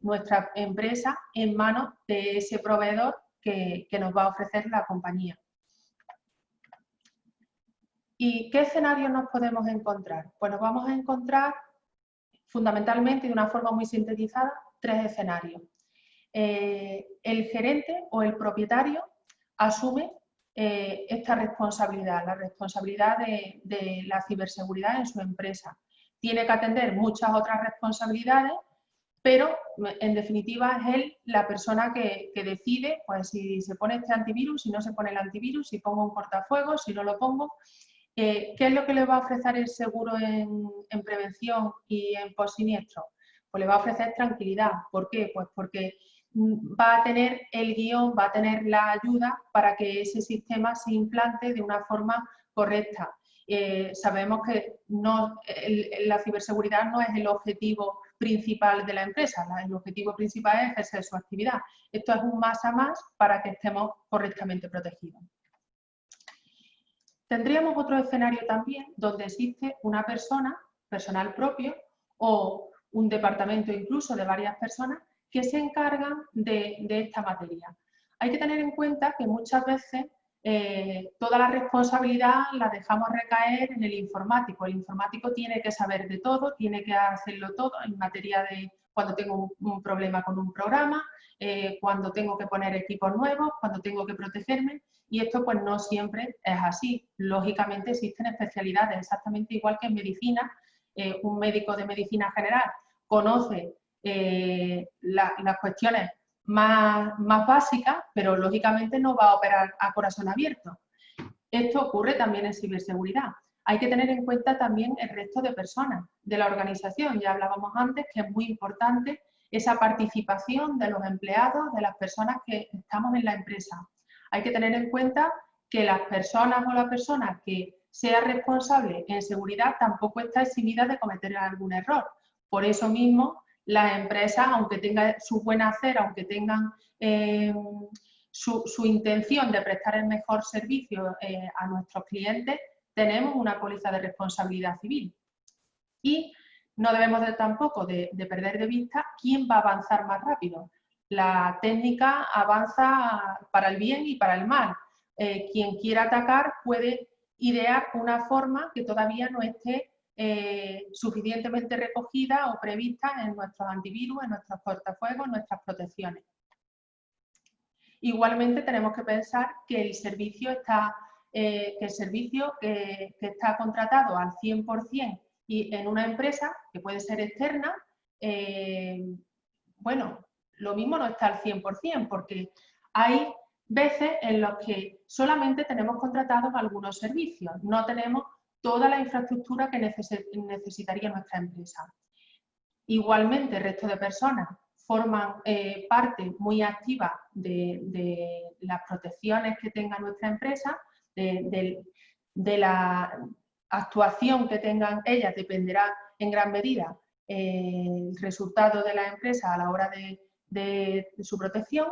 nuestra empresa en manos de ese proveedor que nos va a ofrecer la compañía. ¿Y qué escenarios nos podemos encontrar? Pues nos vamos a encontrar fundamentalmente, de una forma muy sintetizada, tres escenarios. El gerente o el propietario asume esta responsabilidad, la responsabilidad de la ciberseguridad en su empresa. Tiene que atender muchas otras responsabilidades, pero en definitiva es él la persona que decide pues, si se pone este antivirus, si no se pone el antivirus, si pongo un cortafuegos, si no lo pongo. ¿Qué es lo que le va a ofrecer el seguro en prevención y en post-siniestro? Pues le va a ofrecer tranquilidad. ¿Por qué? Pues porque va a tener el guión, va a tener la ayuda para que ese sistema se implante de una forma correcta. Sabemos que la ciberseguridad no es el objetivo principal de la empresa, el objetivo principal es ejercer su actividad. Esto es un más a más para que estemos correctamente protegidos. Tendríamos otro escenario también donde existe una persona, personal propio, o un departamento incluso de varias personas que se encargan de esta materia. Hay que tener en cuenta que muchas veces toda la responsabilidad la dejamos recaer en el informático. El informático tiene que saber de todo, tiene que hacerlo todo en materia de cuando tengo un problema con un programa, cuando tengo que poner equipos nuevos, cuando tengo que protegerme, y esto pues no siempre es así. Lógicamente existen especialidades, exactamente igual que en medicina, un médico de medicina general conoce las cuestiones más básicas, pero lógicamente no va a operar a corazón abierto. Esto ocurre también en ciberseguridad. Hay que tener en cuenta también el resto de personas de la organización. Ya hablábamos antes que es muy importante esa participación de los empleados, de las personas que estamos en la empresa. Hay que tener en cuenta que las personas o la persona que sea responsable en seguridad tampoco está eximida de cometer algún error. Por eso mismo, las empresas, aunque tengan su buen hacer, aunque tengan su intención de prestar el mejor servicio a nuestros clientes, tenemos una póliza de responsabilidad civil. Y no debemos tampoco de perder de vista quién va a avanzar más rápido. La técnica avanza para el bien y para el mal. Quien quiera atacar puede idear una forma que todavía no esté suficientemente recogida o prevista en nuestros antivirus, en nuestros cortafuegos, en nuestras protecciones. Igualmente tenemos que pensar que el servicio que está contratado al 100% y en una empresa que puede ser externa, bueno, lo mismo no está al 100%, porque hay veces en los que solamente tenemos contratados algunos servicios, no tenemos toda la infraestructura que necesitaría nuestra empresa. Igualmente, el resto de personas forman parte muy activa de las protecciones que tenga nuestra empresa, de la actuación que tengan ellas, dependerá en gran medida el resultado de la empresa a la hora de su protección.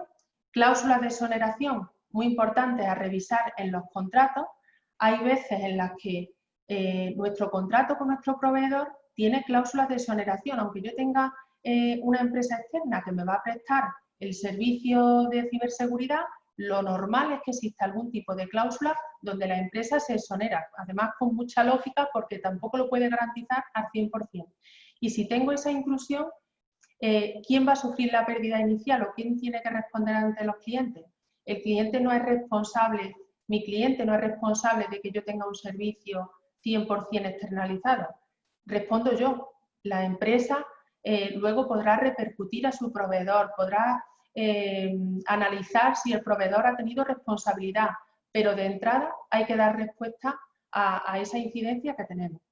Cláusulas de exoneración muy importantes a revisar en los contratos. Hay veces en las que nuestro contrato con nuestro proveedor tiene cláusulas de exoneración, aunque yo tenga una empresa externa que me va a prestar el servicio de ciberseguridad, lo normal es que exista algún tipo de cláusula donde la empresa se exonera, además con mucha lógica porque tampoco lo puede garantizar al 100%. Y si tengo esa inclusión, ¿quién va a sufrir la pérdida inicial o quién tiene que responder ante los clientes? El cliente no es responsable, mi cliente no es responsable de que yo tenga un servicio 100% externalizado. Respondo yo. La empresa luego podrá repercutir a su proveedor, podrá analizar si el proveedor ha tenido responsabilidad, pero de entrada hay que dar respuesta a esa incidencia que tenemos.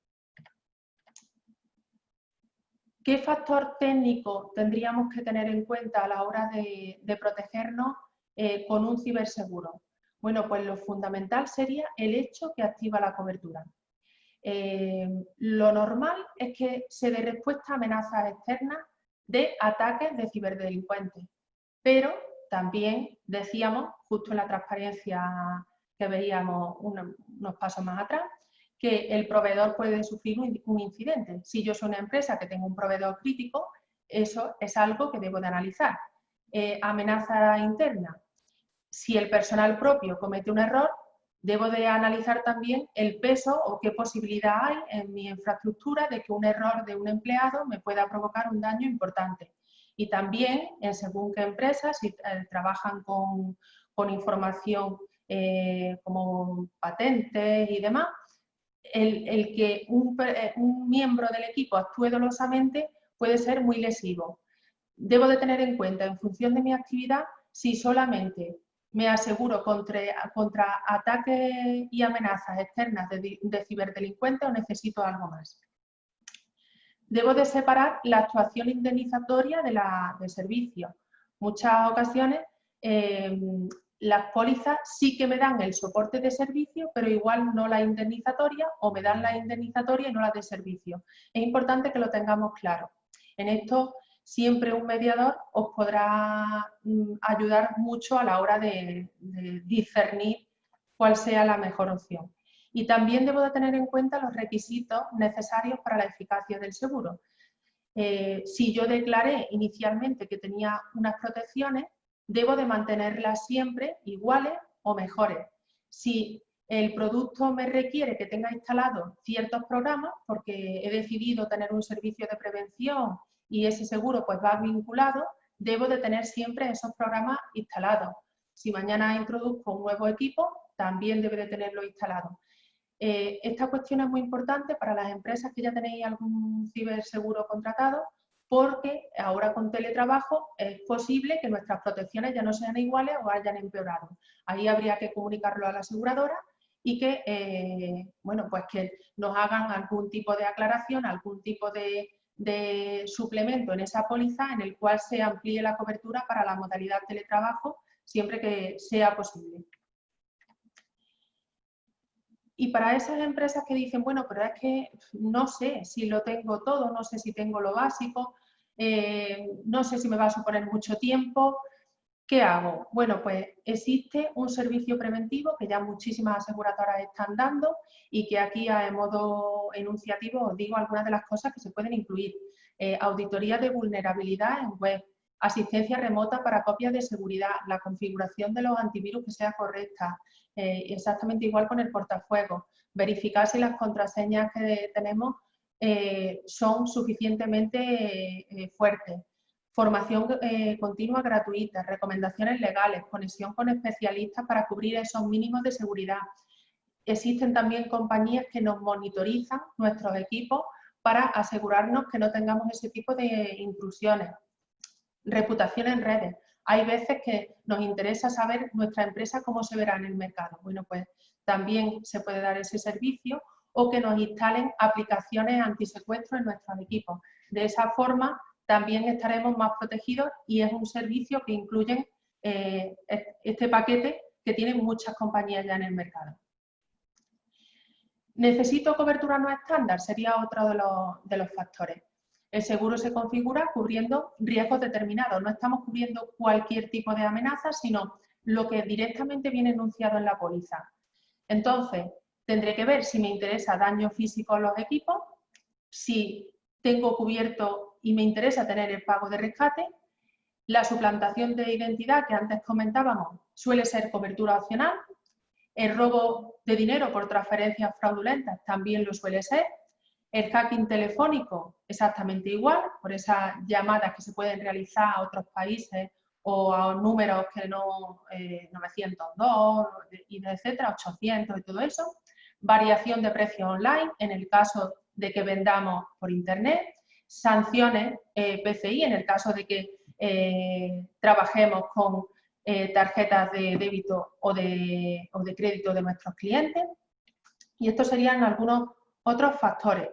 ¿Qué factor técnico tendríamos que tener en cuenta a la hora de protegernos con un ciberseguro? Bueno, pues lo fundamental sería el hecho que activa la cobertura. Lo normal es que se dé respuesta a amenazas externas de ataques de ciberdelincuentes, pero también decíamos, justo en la transparencia que veíamos unos pasos más atrás, que el proveedor puede sufrir un incidente. Si yo soy una empresa que tengo un proveedor crítico, eso es algo que debo de analizar. Amenaza interna. Si el personal propio comete un error, debo de analizar también el peso o qué posibilidad hay en mi infraestructura de que un error de un empleado me pueda provocar un daño importante. Y también, en según qué empresas, si trabajan con información como patentes y demás, el que un miembro del equipo actúe dolosamente puede ser muy lesivo. Debo de tener en cuenta, en función de mi actividad, si solamente me aseguro contra ataques y amenazas externas de ciberdelincuentes o necesito algo más. Debo de separar la actuación indemnizatoria de servicio. Muchas ocasiones las pólizas sí que me dan el soporte de servicio, pero igual no la indemnizatoria, o me dan la indemnizatoria y no la de servicio. Es importante que lo tengamos claro. En esto siempre un mediador os podrá ayudar mucho a la hora de discernir cuál sea la mejor opción. Y también debo de tener en cuenta los requisitos necesarios para la eficacia del seguro. Si yo declaré inicialmente que tenía unas protecciones, debo de mantenerlas siempre iguales o mejores. Si el producto me requiere que tenga instalados ciertos programas, porque he decidido tener un servicio de prevención y ese seguro pues va vinculado, debo de tener siempre esos programas instalados. Si mañana introduzco un nuevo equipo, también debe de tenerlo instalado. Esta cuestión es muy importante para las empresas que ya tenéis algún ciberseguro contratado, porque ahora con teletrabajo es posible que nuestras protecciones ya no sean iguales o hayan empeorado. Ahí habría que comunicarlo a la aseguradora y que, bueno, pues que nos hagan algún tipo de aclaración, algún tipo de suplemento en esa póliza en el cual se amplíe la cobertura para la modalidad teletrabajo siempre que sea posible. Y para esas empresas que dicen, bueno, pero es que no sé si lo tengo todo, no sé si tengo lo básico, no sé si me va a suponer mucho tiempo, ¿Qué hago? Bueno, pues existe un servicio preventivo que ya muchísimas aseguradoras están dando y que aquí a modo enunciativo os digo algunas de las cosas que se pueden incluir. Auditoría de vulnerabilidad en web, asistencia remota para copias de seguridad, la configuración de los antivirus que sea correcta, exactamente igual con el portafuegos, verificar si las contraseñas que tenemos son suficientemente fuertes. Formación continua gratuita, recomendaciones legales, conexión con especialistas para cubrir esos mínimos de seguridad. Existen también compañías que nos monitorizan nuestros equipos para asegurarnos que no tengamos ese tipo de intrusiones. Reputación en redes. Hay veces que nos interesa saber nuestra empresa cómo se verá en el mercado. Bueno, pues también se puede dar ese servicio o que nos instalen aplicaciones antisecuestro en nuestros equipos. De esa forma también estaremos más protegidos y es un servicio que incluye este paquete que tienen muchas compañías ya en el mercado. ¿Necesito cobertura no estándar? Sería otro de los factores. El seguro se configura cubriendo riesgos determinados. No estamos cubriendo cualquier tipo de amenaza, sino lo que directamente viene enunciado en la póliza. Entonces, tendré que ver si me interesa daño físico a los equipos, si tengo cubierto y me interesa tener el pago de rescate. La suplantación de identidad que antes comentábamos suele ser cobertura opcional. El robo de dinero por transferencias fraudulentas también lo suele ser. El hacking telefónico exactamente igual, por esas llamadas que se pueden realizar a otros países o a números que no, 902, etcétera, 800 y todo eso. Variación de precio online en el caso de que vendamos por internet. Sanciones PCI en el caso de que trabajemos con tarjetas de débito o de crédito de nuestros clientes. Y estos serían algunos otros factores.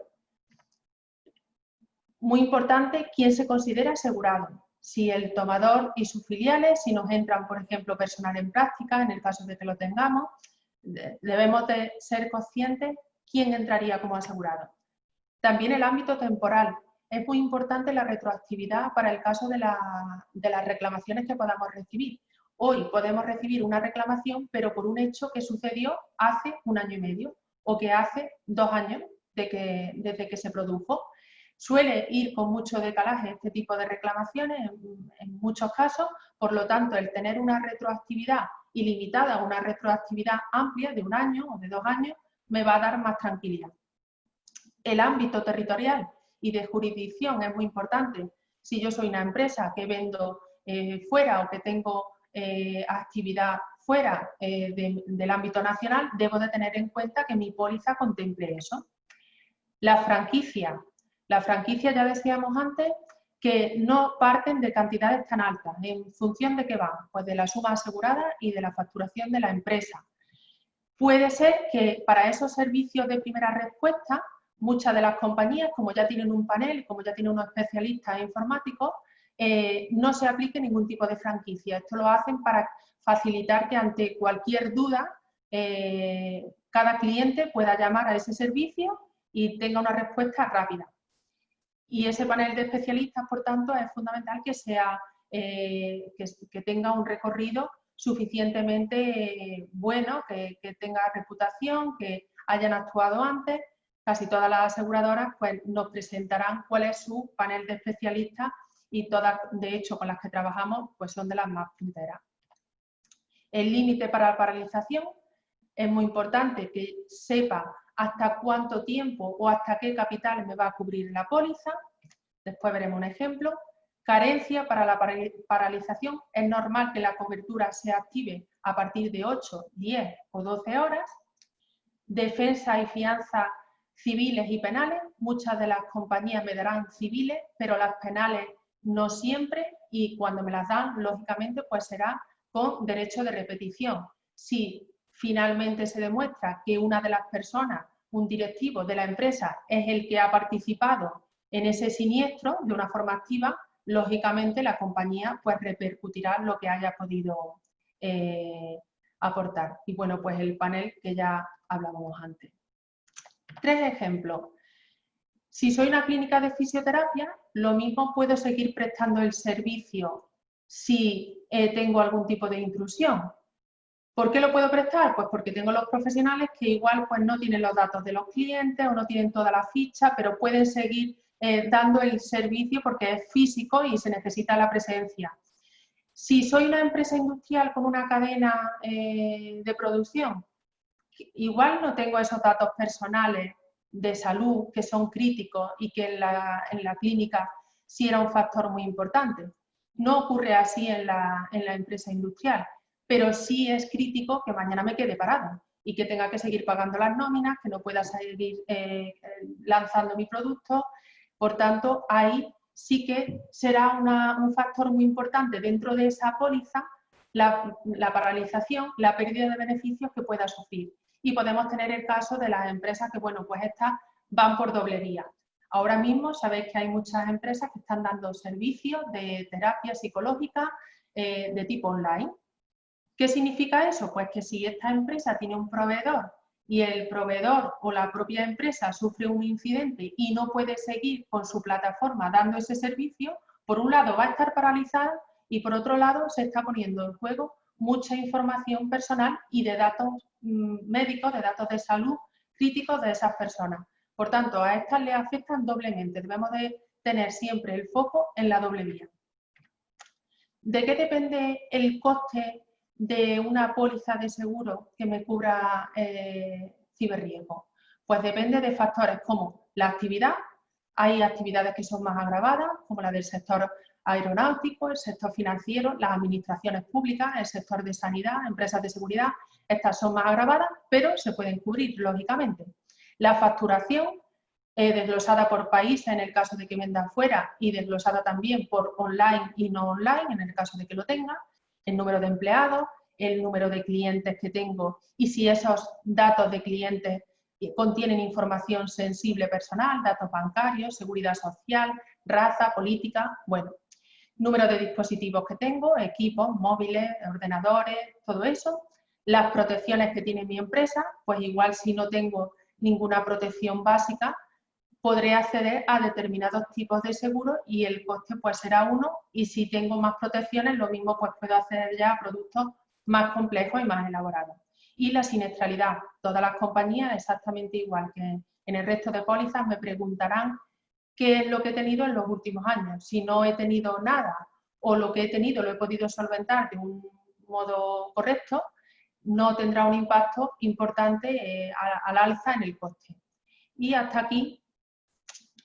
Muy importante, ¿quién se considera asegurado? Si el tomador y sus filiales, si nos entran, por ejemplo, personal en práctica, en el caso de que lo tengamos, debemos de ser conscientes quién entraría como asegurado. También el ámbito temporal. Es muy importante la retroactividad para el caso de las reclamaciones que podamos recibir. Hoy podemos recibir una reclamación, pero por un hecho que sucedió hace 1 año y medio o que hace 2 años desde que se produjo. Suele ir con mucho decalaje este tipo de reclamaciones en muchos casos, por lo tanto, el tener una retroactividad ilimitada, una retroactividad amplia de 1 año o de 2 años, me va a dar más tranquilidad. El ámbito territorial y de jurisdicción es muy importante. Si yo soy una empresa que vendo fuera o que tengo actividad fuera del ámbito nacional, debo de tener en cuenta que mi póliza contemple eso. La franquicia. La franquicia, ya decíamos antes, que no parten de cantidades tan altas. ¿En función de qué van? Pues de la suma asegurada y de la facturación de la empresa. Puede ser que para esos servicios de primera respuesta, muchas de las compañías, como ya tienen un panel, como ya tienen unos especialistas informáticos, no se aplique ningún tipo de franquicia. Esto lo hacen para facilitar que ante cualquier duda, cada cliente pueda llamar a ese servicio y tenga una respuesta rápida. Y ese panel de especialistas, por tanto, es fundamental que tenga un recorrido suficientemente bueno, que tenga reputación, que hayan actuado antes. Casi todas las aseguradoras pues, nos presentarán cuál es su panel de especialistas y todas, de hecho, con las que trabajamos, pues son de las más punteras. El límite para la paralización es muy importante que sepa hasta cuánto tiempo o hasta qué capital me va a cubrir la póliza. Después veremos un ejemplo. Carencia para la paralización. Es normal que la cobertura se active a partir de 8, 10 o 12 horas. Defensa y fianza civiles y penales. Muchas de las compañías me darán civiles, pero las penales no siempre, y cuando me las dan, lógicamente, pues será con derecho de repetición. Si finalmente se demuestra que una de las personas, un directivo de la empresa, es el que ha participado en ese siniestro de una forma activa, lógicamente la compañía pues repercutirá lo que haya podido aportar. Y bueno, pues el panel que ya hablábamos antes. 3 ejemplos. Si soy una clínica de fisioterapia, lo mismo puedo seguir prestando el servicio si tengo algún tipo de intrusión. ¿Por qué lo puedo prestar? Pues porque tengo los profesionales que igual pues, no tienen los datos de los clientes o no tienen toda la ficha, pero pueden seguir dando el servicio porque es físico y se necesita la presencia. Si soy una empresa industrial con una cadena de producción, igual no tengo esos datos personales de salud que son críticos y que en la clínica sí era un factor muy importante. No ocurre así en la empresa industrial, pero sí es crítico que mañana me quede parado y que tenga que seguir pagando las nóminas, que no pueda seguir lanzando mi producto. Por tanto, ahí sí que será un factor muy importante dentro de esa póliza la paralización, la pérdida de beneficios que pueda sufrir. Y podemos tener el caso de las empresas que, bueno, pues estas van por doble vía. Ahora mismo sabéis que hay muchas empresas que están dando servicios de terapia psicológica de tipo online. ¿Qué significa eso? Pues que si esta empresa tiene un proveedor y el proveedor o la propia empresa sufre un incidente y no puede seguir con su plataforma dando ese servicio, por un lado va a estar paralizada y por otro lado se está poniendo en juego mucha información personal y de datos médicos, de datos de salud críticos de esas personas. Por tanto, a estas les afectan doblemente. Debemos de tener siempre el foco en la doble vía. ¿De qué depende el coste de una póliza de seguro que me cubra ciberriesgo? Pues depende de factores como la actividad. Hay actividades que son más agravadas, como la del sector aeronáutico, el sector financiero, las administraciones públicas, el sector de sanidad, empresas de seguridad. Estas son más agravadas, pero se pueden cubrir, lógicamente. La facturación, desglosada por país en el caso de que venda fuera y desglosada también por online y no online en el caso de que lo tenga, el número de empleados, el número de clientes que tengo y si esos datos de clientes contienen información sensible personal, datos bancarios, seguridad social, raza, política, bueno, número de dispositivos que tengo, equipos, móviles, ordenadores, todo eso, las protecciones que tiene mi empresa, pues igual si no tengo ninguna protección básica, podré acceder a determinados tipos de seguros y el coste pues será uno y si tengo más protecciones lo mismo pues puedo acceder ya a productos más complejos y más elaborados. Y la siniestralidad, todas las compañías exactamente igual que en el resto de pólizas me preguntarán qué es lo que he tenido en los últimos años. Si no he tenido nada o lo que he tenido lo he podido solventar de un modo correcto, no tendrá un impacto importante al alza en el coste. Y hasta aquí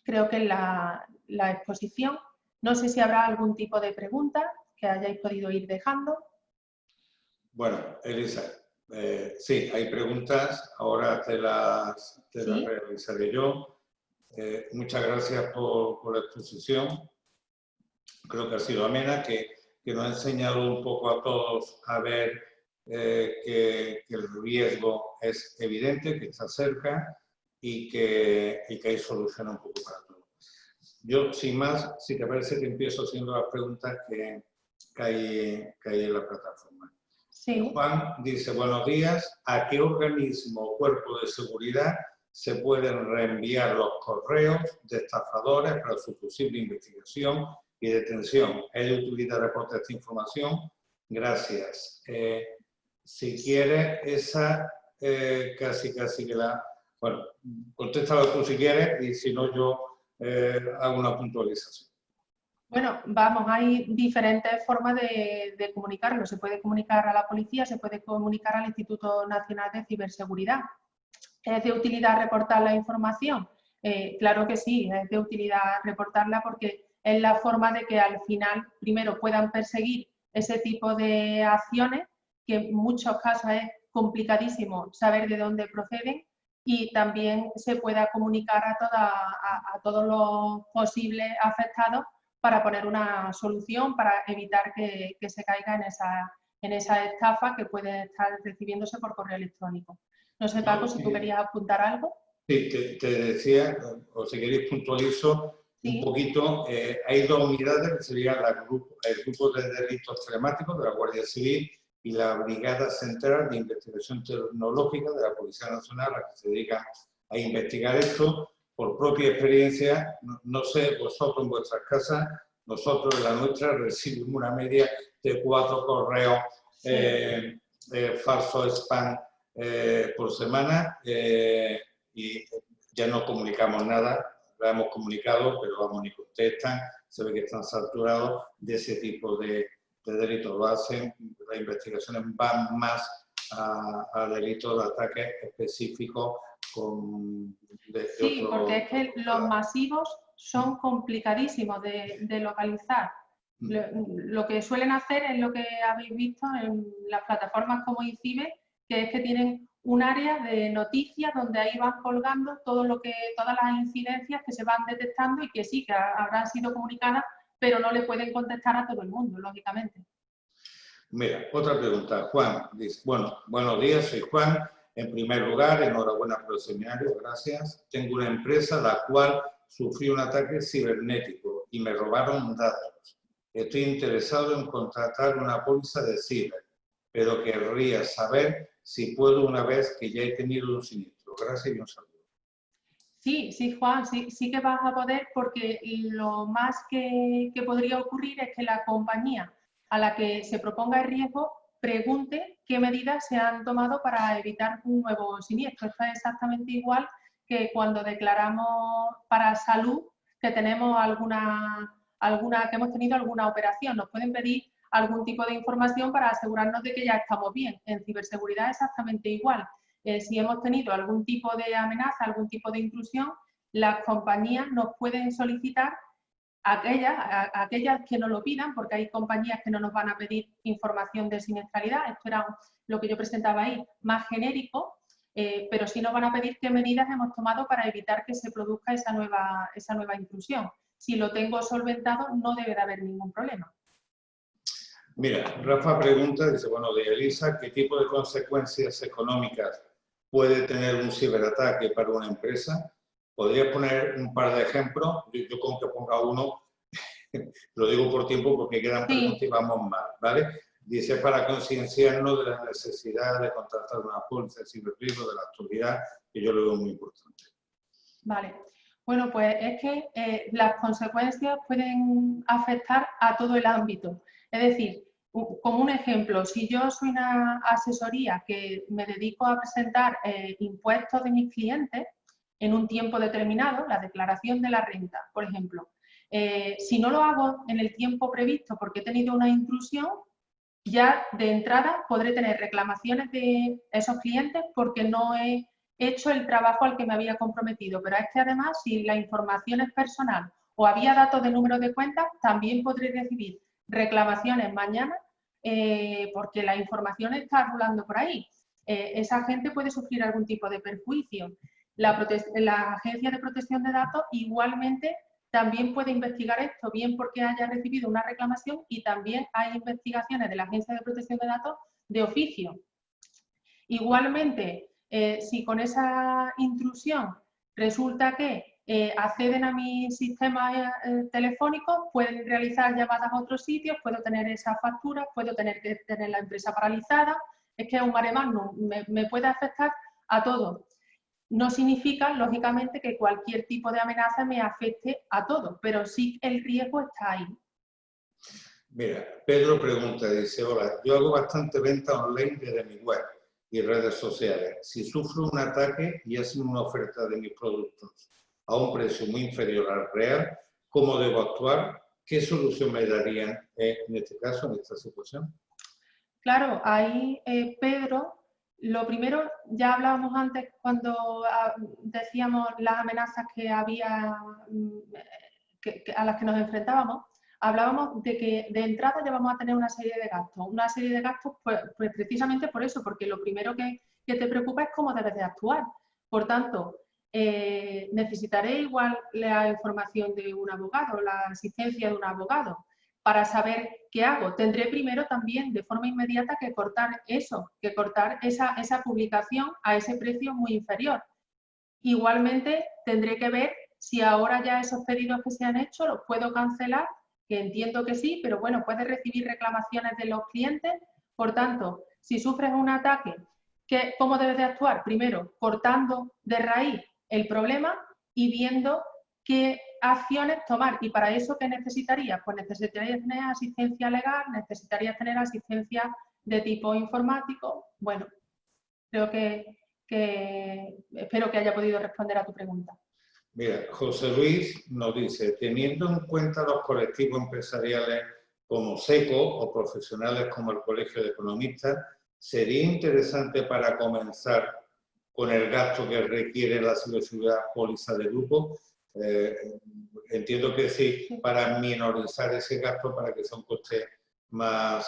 creo que la exposición. No sé si habrá algún tipo de pregunta que hayáis podido ir dejando. Bueno, Elisa, sí, hay preguntas, ahora te las realizaré yo. Muchas gracias por la exposición. Creo que ha sido amena, que nos ha enseñado un poco a todos a ver que el riesgo es evidente, que está cerca y que hay solución un poco para todo. Yo, sin más, si te parece, que empiezo haciendo las preguntas que hay en la plataforma. Sí. Juan dice, buenos días, ¿a qué organismo o cuerpo de seguridad se pueden reenviar los correos de estafadores para su posible investigación y detención? ¿Es de utilidad reportar esta información? Gracias. Si quieres, esa casi que la... Bueno, contéstalo tú si quieres y si no yo hago una puntualización. Bueno, vamos, hay diferentes formas de comunicarlo. Se puede comunicar a la policía, se puede comunicar al Instituto Nacional de Ciberseguridad. ¿Es de utilidad reportar la información? Claro que sí, es de utilidad reportarla porque es la forma de que al final, primero, puedan perseguir ese tipo de acciones, que en muchos casos es complicadísimo saber de dónde proceden, y también se pueda comunicar a todos los posibles afectados para poner una solución, para evitar que se caiga en esa estafa que puede estar recibiéndose por correo electrónico. No sé, Paco, si tú querías apuntar algo. Sí, te decía, o si queréis puntualizo un poquito, hay dos unidades que serían el grupo de delitos telemáticos de la Guardia Civil y la Brigada Central de Investigación Tecnológica de la Policía Nacional, a que se dedican a investigar esto. Por propia experiencia, no sé, vosotros en vuestras casas, Nosotros en la nuestra recibimos una media de 4 correos falsos spam por semana y ya no comunicamos nada. Lo hemos comunicado, pero vamos, ni contestan. Se ve que están saturados de ese tipo de delitos. Lo hacen, las investigaciones van más a delitos de ataques específicos Sí, porque es que los masivos son complicadísimos de localizar. Lo que suelen hacer es lo que habéis visto en las plataformas como INCIBE, que es que tienen un área de noticias donde ahí van colgando todas las incidencias que se van detectando y que sí, que habrán sido comunicadas, pero no le pueden contestar a todo el mundo, lógicamente. Mira, otra pregunta. Juan dice, bueno, buenos días, soy Juan. En primer lugar, enhorabuena por el seminario, gracias. Tengo una empresa la cual sufrió un ataque cibernético y me robaron datos. Estoy interesado en contratar una póliza de ciber, pero querría saber si puedo una vez que ya he tenido un siniestro. Gracias y un saludo. Sí, sí, Juan, sí que vas a poder, porque lo más que podría ocurrir es que la compañía a la que se proponga el riesgo pregunte qué medidas se han tomado para evitar un nuevo siniestro. Esto es exactamente igual que cuando declaramos para salud que tenemos que hemos tenido alguna operación. Nos pueden pedir algún tipo de información para asegurarnos de que ya estamos bien. En ciberseguridad es exactamente igual. Si hemos tenido algún tipo de amenaza, algún tipo de intrusión, las compañías nos pueden solicitar aquellas que no lo pidan, porque hay compañías que no nos van a pedir información de siniestralidad. Esto era lo que yo presentaba ahí, más genérico, pero sí nos van a pedir qué medidas hemos tomado para evitar que se produzca esa nueva intrusión. Si lo tengo solventado, no debe de haber ningún problema. Mira, Rafa pregunta, dice, bueno, de Elisa, ¿qué tipo de consecuencias económicas puede tener un ciberataque para una empresa? ¿Podrías poner un par de ejemplos? Yo con que ponga uno, lo digo por tiempo porque quedan preguntas y vamos mal, ¿vale? Dice, para concienciarnos de la necesidad de contratar una póliza de ciberriesgo, de la actualidad, que yo lo veo muy importante. Vale. Bueno, pues es que las consecuencias pueden afectar a todo el ámbito. Es decir, como un ejemplo, si yo soy una asesoría que me dedico a presentar impuestos de mis clientes en un tiempo determinado, la declaración de la renta, por ejemplo, si no lo hago en el tiempo previsto porque he tenido una intrusión, ya de entrada podré tener reclamaciones de esos clientes porque no he hecho el trabajo al que me había comprometido. Pero es que además, si la información es personal o había datos de número de cuenta, también podré recibir reclamaciones mañana porque la información está rulando por ahí. Esa gente puede sufrir algún tipo de perjuicio. La Agencia de Protección de Datos igualmente también puede investigar esto, bien porque haya recibido una reclamación, y también hay investigaciones de la Agencia de Protección de Datos de oficio. Igualmente, si con esa intrusión resulta que acceden a mi sistema telefónico, pueden realizar llamadas a otros sitios, puedo tener esas facturas, puedo tener que tener la empresa paralizada. Es que es un mare magnum, me puede afectar a todo. No significa, lógicamente, que cualquier tipo de amenaza me afecte a todo, pero sí el riesgo está ahí. Mira, Pedro pregunta, dice, hola, yo hago bastante venta online desde mi web y redes sociales. Si sufro un ataque y hacen una oferta de mis productos a un precio muy inferior al real, ¿cómo debo actuar? ¿Qué solución me darían en este caso, en esta situación? Claro, ahí, Pedro, lo primero, ya hablábamos antes cuando decíamos las amenazas que había, a las que nos enfrentábamos, hablábamos de que de entrada ya vamos a tener una serie de gastos, pues precisamente por eso, porque lo primero que te preocupa es cómo debes de actuar. Por tanto, necesitaré igual la información de un abogado, la asistencia de un abogado, para saber qué hago. Tendré primero también de forma inmediata que cortar eso, que cortar esa publicación a ese precio muy inferior. Igualmente tendré que ver si ahora ya esos pedidos que se han hecho los puedo cancelar, que entiendo que sí, pero bueno, puedes recibir reclamaciones de los clientes. Por tanto, si sufres un ataque, ¿cómo debes de actuar? Primero, cortando de raíz el problema y viendo qué acciones tomar. ¿Y para eso qué necesitarías? Pues necesitarías tener asistencia legal, necesitarías tener asistencia de tipo informático. Bueno, creo que espero que haya podido responder a tu pregunta. Mira, José Luis nos dice, teniendo en cuenta los colectivos empresariales como SECO o profesionales como el Colegio de Economistas, ¿sería interesante para comenzar con el gasto que requiere la ciberseguridad póliza de grupo? Entiendo que sí, para minorizar ese gasto, para que sea un coste más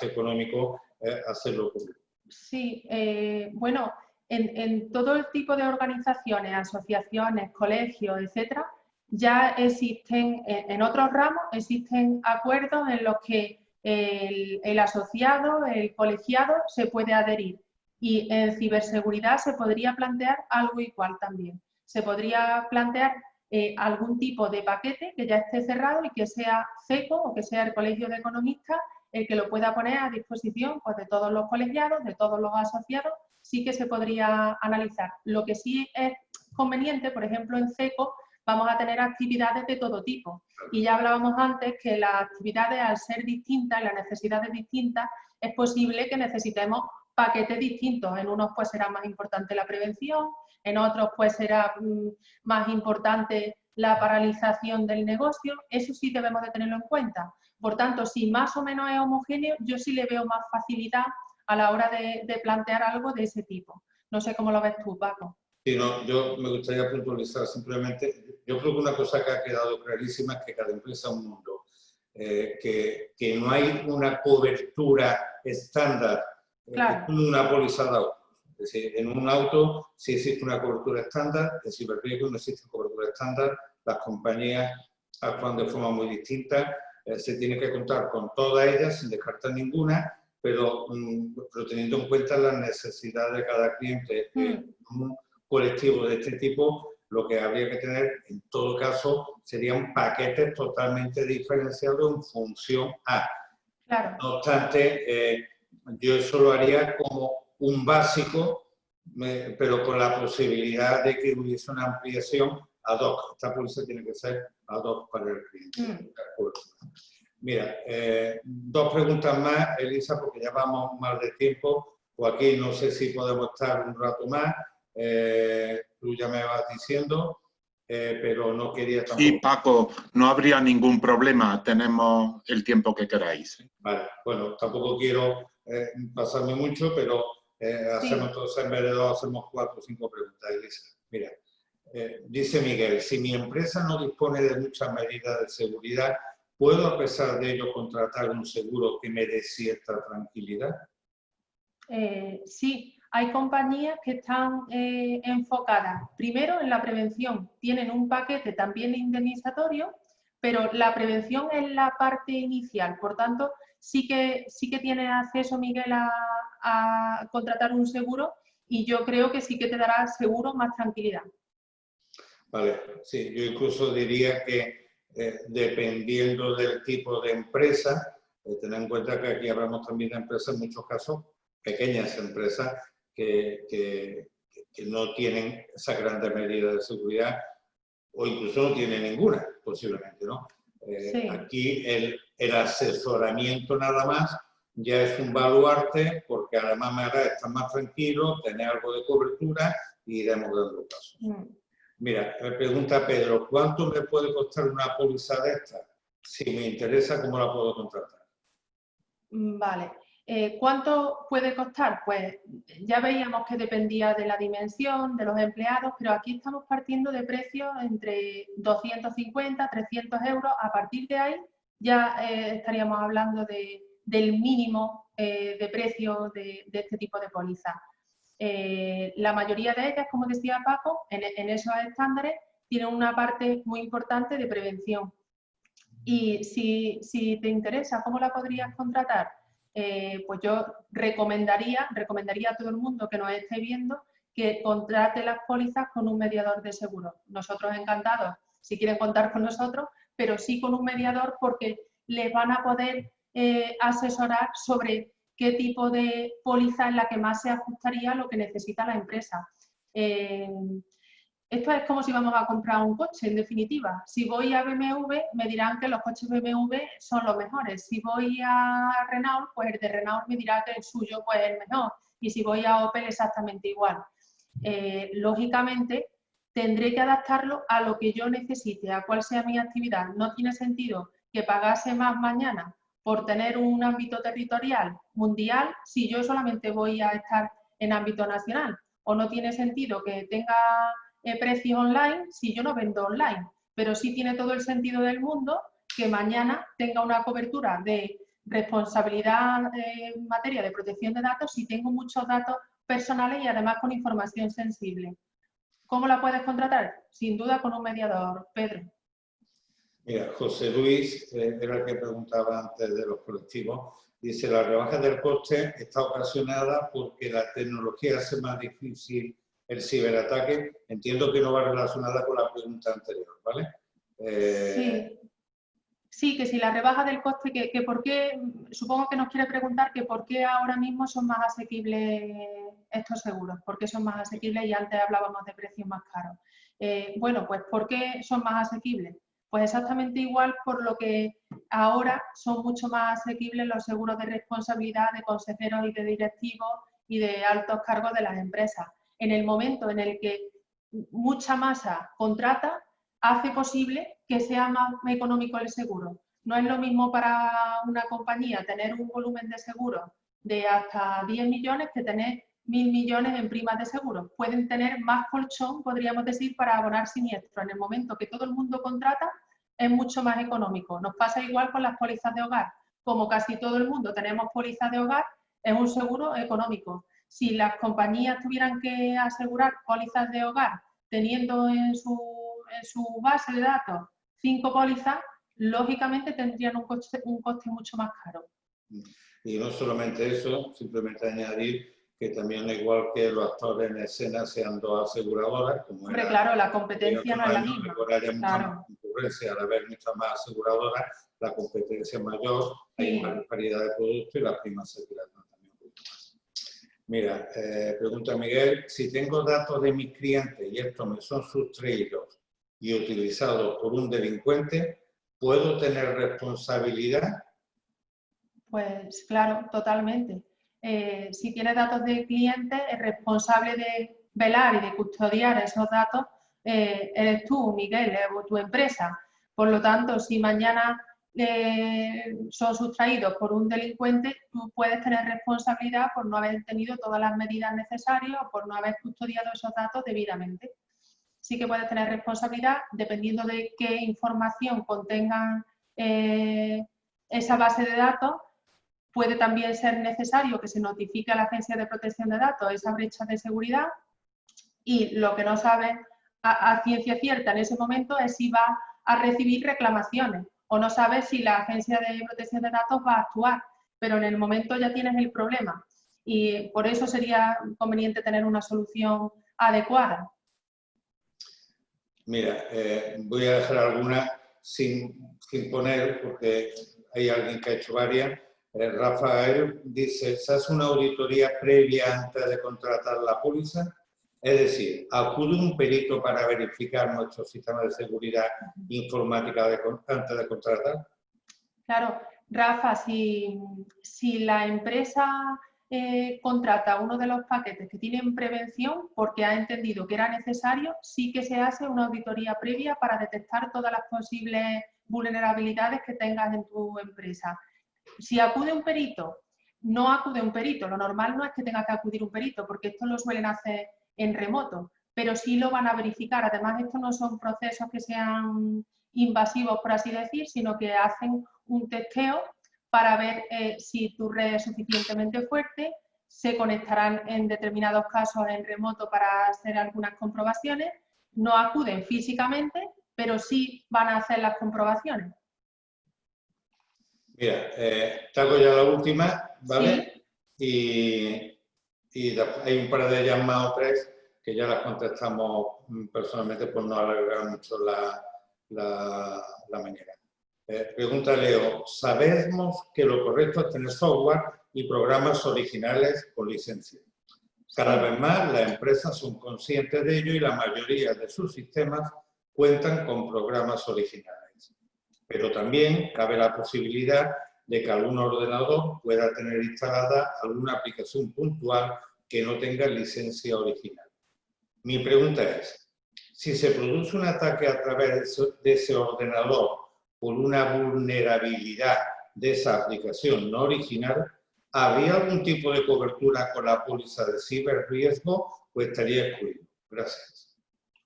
económico, hacerlo público. Sí, bueno, en todo el tipo de organizaciones, asociaciones, colegios, etcétera, ya existen, en otros ramos, existen acuerdos en los que el asociado, el colegiado, se puede adherir. Y en ciberseguridad se podría plantear algo igual también. Se podría plantear algún tipo de paquete que ya esté cerrado y que sea CECO o que sea el Colegio de Economistas el que lo pueda poner a disposición pues, de todos los colegiados, de todos los asociados, sí que se podría analizar. Lo que sí es conveniente, por ejemplo, en CECO vamos a tener actividades de todo tipo. Y ya hablábamos antes que las actividades, al ser distintas, las necesidades distintas, es posible que necesitemos paquetes distintos. En unos pues será más importante la prevención, en otros pues será más importante la paralización del negocio. Eso sí debemos de tenerlo en cuenta. Por tanto, si más o menos es homogéneo, yo sí le veo más facilidad a la hora de plantear algo de ese tipo. No sé cómo lo ves tú, Paco. Sí, no, yo me gustaría puntualizar simplemente, yo creo que una cosa que ha quedado clarísima es que cada empresa es un mundo, que no hay una cobertura estándar, Claro. es una póliza de auto. Es decir, en un auto sí existe una cobertura estándar, en ciberriesgo no existe cobertura estándar, las compañías actúan de forma muy distinta, se tiene que contar con todas ellas sin descartar ninguna, pero teniendo en cuenta las necesidades de cada cliente. Un colectivo de este tipo, lo que habría que tener en todo caso serían paquetes totalmente diferenciados en función a. Claro. No obstante, yo eso lo haría como un básico, pero con la posibilidad de que hubiese una ampliación ad hoc. Esta póliza tiene que ser ad hoc para el cliente. Mira, dos preguntas más, Elisa, porque ya vamos mal de tiempo. Joaquín, no sé si podemos estar un rato más. Tú ya me vas diciendo, pero no quería tampoco... Sí, Paco, no habría ningún problema. Tenemos el tiempo que queráis. Vale, bueno, tampoco quiero pasarme mucho, pero hacemos entonces, en vez de dos, hacemos 4 o 5 preguntas, Elisa. Mira, dice Miguel, si mi empresa no dispone de muchas medidas de seguridad, ¿puedo a pesar de ello contratar un seguro que me dé cierta tranquilidad? Sí, hay compañías que están enfocadas primero en la prevención. Tienen un paquete también indemnizatorio, pero la prevención es la parte inicial. Por tanto, sí que tienes acceso, Miguel, a contratar un seguro y yo creo que sí que te dará seguro más tranquilidad. Vale, sí, yo incluso diría que dependiendo del tipo de empresa, ten en cuenta que aquí hablamos también de empresas, en muchos casos, pequeñas empresas que no tienen esa grandes medidas de seguridad o incluso no tienen ninguna, posiblemente, ¿no? Sí. Aquí el asesoramiento nada más ya es un baluarte porque además me hará estar más tranquilo, tener algo de cobertura y iremos dando pasos. Mira, me pregunta Pedro, ¿cuánto me puede costar una póliza de esta? Si me interesa, ¿cómo la puedo contratar? Vale. ¿Cuánto puede costar? Pues ya veíamos que dependía de la dimensión, de los empleados, pero aquí estamos partiendo de precios entre 250, 300 euros. A partir de ahí ya estaríamos hablando del mínimo de precio de este tipo de póliza. La mayoría de ellas, como decía Paco, en esos estándares tienen una parte muy importante de prevención. Y si te interesa, ¿cómo la podrías contratar? Pues yo recomendaría a todo el mundo que nos esté viendo que contrate las pólizas con un mediador de seguros. Nosotros encantados, si quieren contar con nosotros, pero sí con un mediador porque les van a poder asesorar sobre qué tipo de póliza es la que más se ajustaría a lo que necesita la empresa. Esto es como si vamos a comprar un coche, en definitiva. Si voy a BMW, me dirán que los coches BMW son los mejores. Si voy a Renault, pues el de Renault me dirá que el suyo pues, es el mejor. Y si voy a Opel, exactamente igual. Lógicamente, tendré que adaptarlo a lo que yo necesite, a cuál sea mi actividad. No tiene sentido que pagase más mañana por tener un ámbito territorial mundial si yo solamente voy a estar en ámbito nacional. O no tiene sentido que tenga precio online si yo no vendo online, pero sí tiene todo el sentido del mundo que mañana tenga una cobertura de responsabilidad en materia de protección de datos si tengo muchos datos personales y además con información sensible. ¿Cómo la puedes contratar? Sin duda con un mediador, Pedro. Mira, José Luis, era el que preguntaba antes de los colectivos, dice, la rebaja del coste está ocasionada porque la tecnología hace más difícil el ciberataque. Entiendo que no va relacionada con la pregunta anterior, ¿vale? Sí, que si la rebaja del coste, que por qué, supongo que nos quiere preguntar que por qué ahora mismo son más asequibles estos seguros, por qué son más asequibles y antes hablábamos de precios más caros. Bueno, pues ¿por qué son más asequibles? Pues exactamente igual por lo que ahora son mucho más asequibles los seguros de responsabilidad de consejeros y de directivos y de altos cargos de las empresas. En el momento en el que mucha masa contrata, hace posible que sea más económico el seguro. No es lo mismo para una compañía tener un volumen de seguro de hasta 10 millones que tener 1.000 millones en primas de seguro. Pueden tener más colchón, podríamos decir, para abonar siniestros. En el momento que todo el mundo contrata, es mucho más económico. Nos pasa igual con las pólizas de hogar. Como casi todo el mundo tenemos pólizas de hogar, es un seguro económico. Si las compañías tuvieran que asegurar pólizas de hogar teniendo en su base de datos 5 pólizas, lógicamente tendrían un coste mucho más caro. Y no solamente eso, simplemente añadir que también, igual que los actores en escena sean dos aseguradoras, como Hombre, era, claro, la competencia no es la misma. Ahora haya mucha Claro. más concurrencia, al haber muchas más aseguradoras, la competencia es mayor, Sí. hay más disparidad de productos y las primas se dilatan también un poquito más. Mira, pregunta Miguel, si tengo datos de mis clientes y estos me son sustraídos y utilizados por un delincuente, ¿puedo tener responsabilidad? Pues claro, totalmente. Si tienes datos de clientes, el responsable de velar y de custodiar esos datos eres tú, Miguel, o tu empresa. Por lo tanto, si mañana son sustraídos por un delincuente, tú puedes tener responsabilidad por no haber tenido todas las medidas necesarias o por no haber custodiado esos datos debidamente. Sí que puedes tener responsabilidad dependiendo de qué información contengan esa base de datos. Puede también ser necesario que se notifique a la Agencia de Protección de Datos esa brecha de seguridad y lo que no sabe a ciencia cierta en ese momento es si va a recibir reclamaciones o no sabe si la Agencia de Protección de Datos va a actuar, pero en el momento ya tienes el problema y por eso sería conveniente tener una solución adecuada. Mira, voy a dejar algunas sin poner porque hay alguien que ha hecho varias. Rafael dice, ¿se hace una auditoría previa antes de contratar la póliza? Es decir, ¿acude un perito para verificar nuestro sistema de seguridad informática antes de contratar? Claro, Rafa, si la empresa contrata uno de los paquetes que tienen prevención porque ha entendido que era necesario, sí que se hace una auditoría previa para detectar todas las posibles vulnerabilidades que tengas en tu empresa. Si acude un perito, no acude un perito, lo normal no es que tenga que acudir un perito porque esto lo suelen hacer en remoto, pero sí lo van a verificar. Además, estos no son procesos que sean invasivos, por así decir, sino que hacen un testeo para ver si tu red es suficientemente fuerte, se conectarán en determinados casos en remoto para hacer algunas comprobaciones, no acuden físicamente, pero sí van a hacer las comprobaciones. Mira, te hago ya la última, ¿vale? Sí. Y hay un par de ellas más o tres que ya las contestamos personalmente por no alargar mucho la mañana. Pregunta Leo, sabemos que lo correcto es tener software y programas originales con licencia. Cada vez más las empresas son conscientes de ello y la mayoría de sus sistemas cuentan con programas originales. Pero también cabe la posibilidad de que algún ordenador pueda tener instalada alguna aplicación puntual que no tenga licencia original. Mi pregunta es, si se produce un ataque a través de ese ordenador por una vulnerabilidad de esa aplicación no original, ¿habría algún tipo de cobertura con la póliza de ciberriesgo o estaría excluido? Gracias.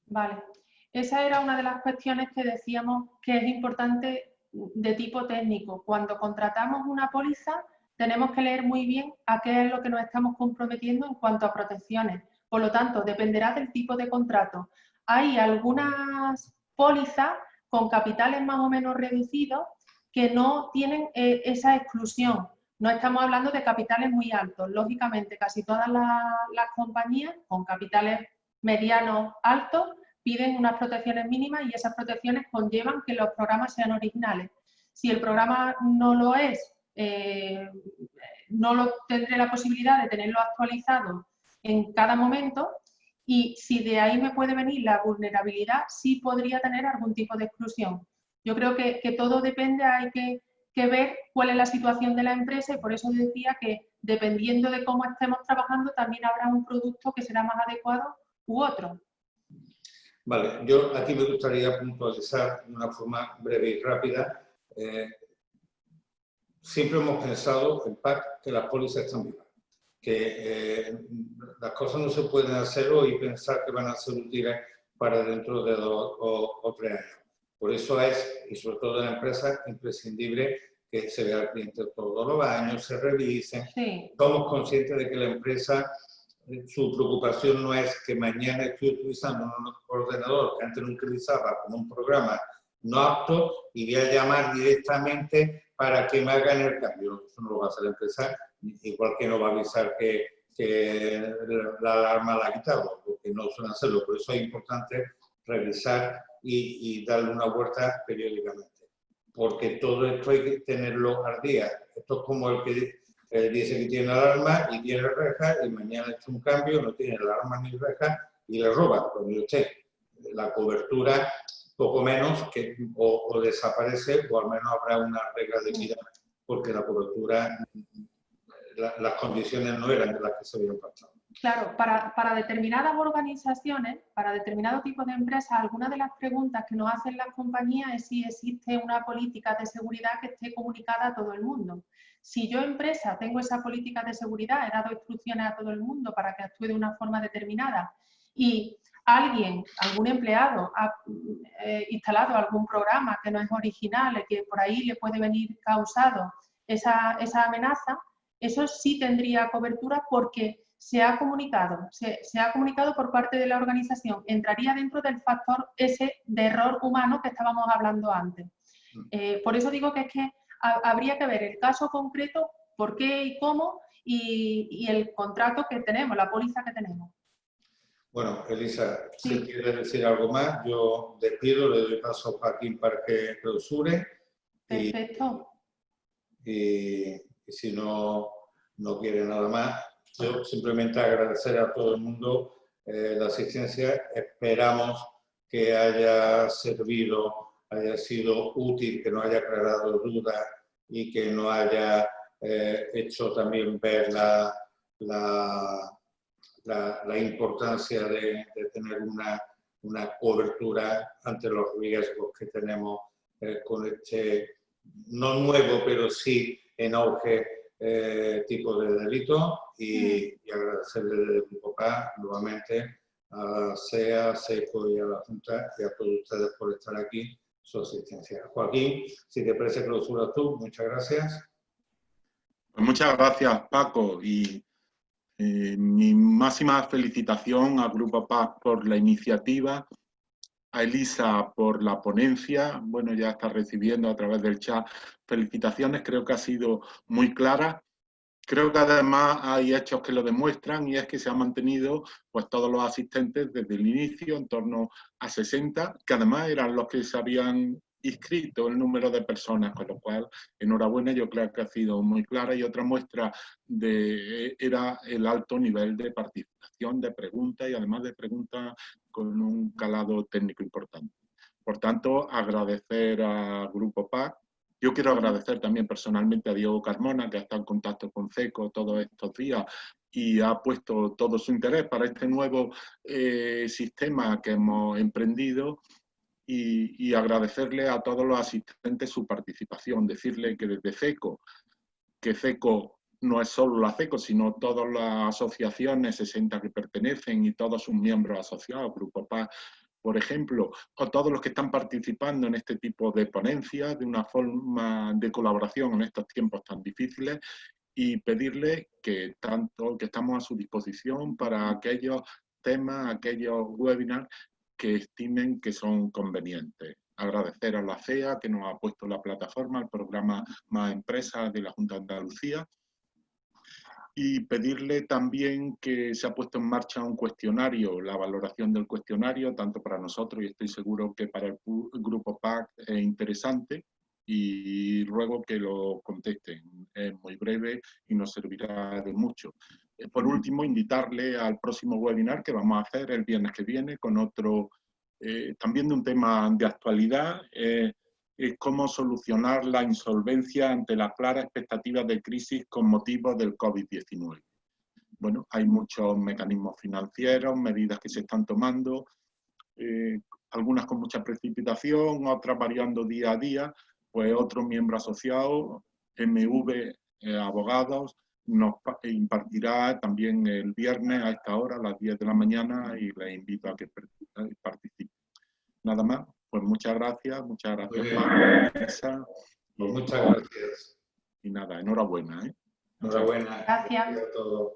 Vale. Esa era una de las cuestiones que decíamos que es importante de tipo técnico. Cuando contratamos una póliza, tenemos que leer muy bien a qué es lo que nos estamos comprometiendo en cuanto a protecciones. Por lo tanto, dependerá del tipo de contrato. Hay algunas pólizas con capitales más o menos reducidos que no tienen esa exclusión. No estamos hablando de capitales muy altos. Lógicamente, casi todas las compañías con capitales medianos altos piden unas protecciones mínimas y esas protecciones conllevan que los programas sean originales. Si el programa no lo es, no tendré la posibilidad de tenerlo actualizado en cada momento, y si de ahí me puede venir la vulnerabilidad, sí podría tener algún tipo de exclusión. Yo creo que todo depende, hay que ver cuál es la situación de la empresa, y por eso decía que dependiendo de cómo estemos trabajando también habrá un producto que será más adecuado u otro. Vale, yo aquí me gustaría puntualizar de una forma breve y rápida. Siempre hemos pensado en PAC que las pólizas están vivas, que las cosas no se pueden hacer hoy y pensar que van a ser útiles para dentro de 2 o 3 años. Por eso es, y sobre todo en la empresa, imprescindible que se vea al cliente todos los años, se revisen. Sí. Somos conscientes de que la empresa, su preocupación no es que mañana estoy utilizando un ordenador que antes no utilizaba con un programa no apto y voy a llamar directamente para que me hagan el cambio. Eso no lo va a hacer la empresa, igual que no va a avisar que la alarma la ha quitado, porque no suelen hacerlo. Por eso es importante revisar y darle una vuelta periódicamente. Porque todo esto hay que tenerlo al día. Esto es como el que dice que tiene alarma y tiene reja y mañana ha hecho un cambio, no tiene alarma ni reja y le roban. Pues mire usted, la cobertura poco menos que o desaparece o al menos habrá una regla de vida porque la cobertura, las condiciones no eran de las que se habían pactado. Claro, para determinadas organizaciones, para determinado tipo de empresas, algunas de las preguntas que nos hacen las compañías es si existe una política de seguridad que esté comunicada a todo el mundo. Si yo, empresa, tengo esa política de seguridad, he dado instrucciones a todo el mundo para que actúe de una forma determinada y alguien, algún empleado ha instalado algún programa que no es original y que por ahí le puede venir causado esa amenaza, eso sí tendría cobertura porque se ha comunicado por parte de la organización, entraría dentro del factor ese de error humano que estábamos hablando antes. Por eso digo que es que habría que ver el caso concreto, por qué y cómo, y el contrato que tenemos, la póliza que tenemos. Bueno, Elisa, sí. Si quieres decir algo más, yo despido, le doy paso a Joaquín para que clausure. Perfecto. Y si no quiere nada más, yo simplemente agradecer a todo el mundo la asistencia. Esperamos que haya servido, haya sido útil, que nos haya aclarado dudas y que nos haya hecho también ver la importancia de tener una cobertura ante los riesgos que tenemos con este, no nuevo, pero sí en auge tipo de delito, y agradecerle desde el Grupo PAC nuevamente a SEA, a SECO y a la Junta y a todos ustedes por estar aquí, su asistencia. Joaquín, si te parece, clausura tú. Muchas gracias. Pues muchas gracias, Paco, y mi máxima felicitación al Grupo PAC por la iniciativa, a Elisa por la ponencia. Bueno, ya está recibiendo a través del chat felicitaciones, creo que ha sido muy clara. Creo que además hay hechos que lo demuestran, y es que se han mantenido pues todos los asistentes desde el inicio, en torno a 60, que además eran los que se habían inscrito el número de personas, con lo cual, enhorabuena, yo creo que ha sido muy clara, y otra muestra era el alto nivel de participación, de preguntas, y además de preguntas con un calado técnico importante. Por tanto, agradecer al Grupo PAC. Yo quiero agradecer también personalmente a Diego Carmona, que ha estado en contacto con CECO todos estos días y ha puesto todo su interés para este nuevo sistema que hemos emprendido, y agradecerle a todos los asistentes su participación, decirle que desde CECO, que CECO no es solo la CECO, sino todas las asociaciones 60 que pertenecen y todos sus miembros asociados, Grupo PAC, por ejemplo, o todos los que están participando en este tipo de ponencias, de una forma de colaboración en estos tiempos tan difíciles, y pedirle que estamos a su disposición para aquellos temas, aquellos webinars que estimen que son convenientes. Agradecer a la CEA, que nos ha puesto la plataforma, el programa Más Empresas de la Junta de Andalucía, y pedirle también que se ha puesto en marcha un cuestionario, la valoración del cuestionario, tanto para nosotros y estoy seguro que para el Grupo PAC es interesante, y ruego que lo contesten. Es muy breve y nos servirá de mucho. Por último, invitarle al próximo webinar que vamos a hacer el viernes que viene con otro, también de un tema de actualidad, es cómo solucionar la insolvencia ante las claras expectativas de crisis con motivo del COVID-19. Bueno, hay muchos mecanismos financieros, medidas que se están tomando, algunas con mucha precipitación, otras variando día a día. Pues otro miembro asociado, MV Abogados, nos impartirá también el viernes a esta hora, a las 10 de la mañana, y les invito a que participen. Nada más, pues muchas gracias Paco, muchas gracias. Y nada, enhorabuena. Enhorabuena. Gracias. A todos.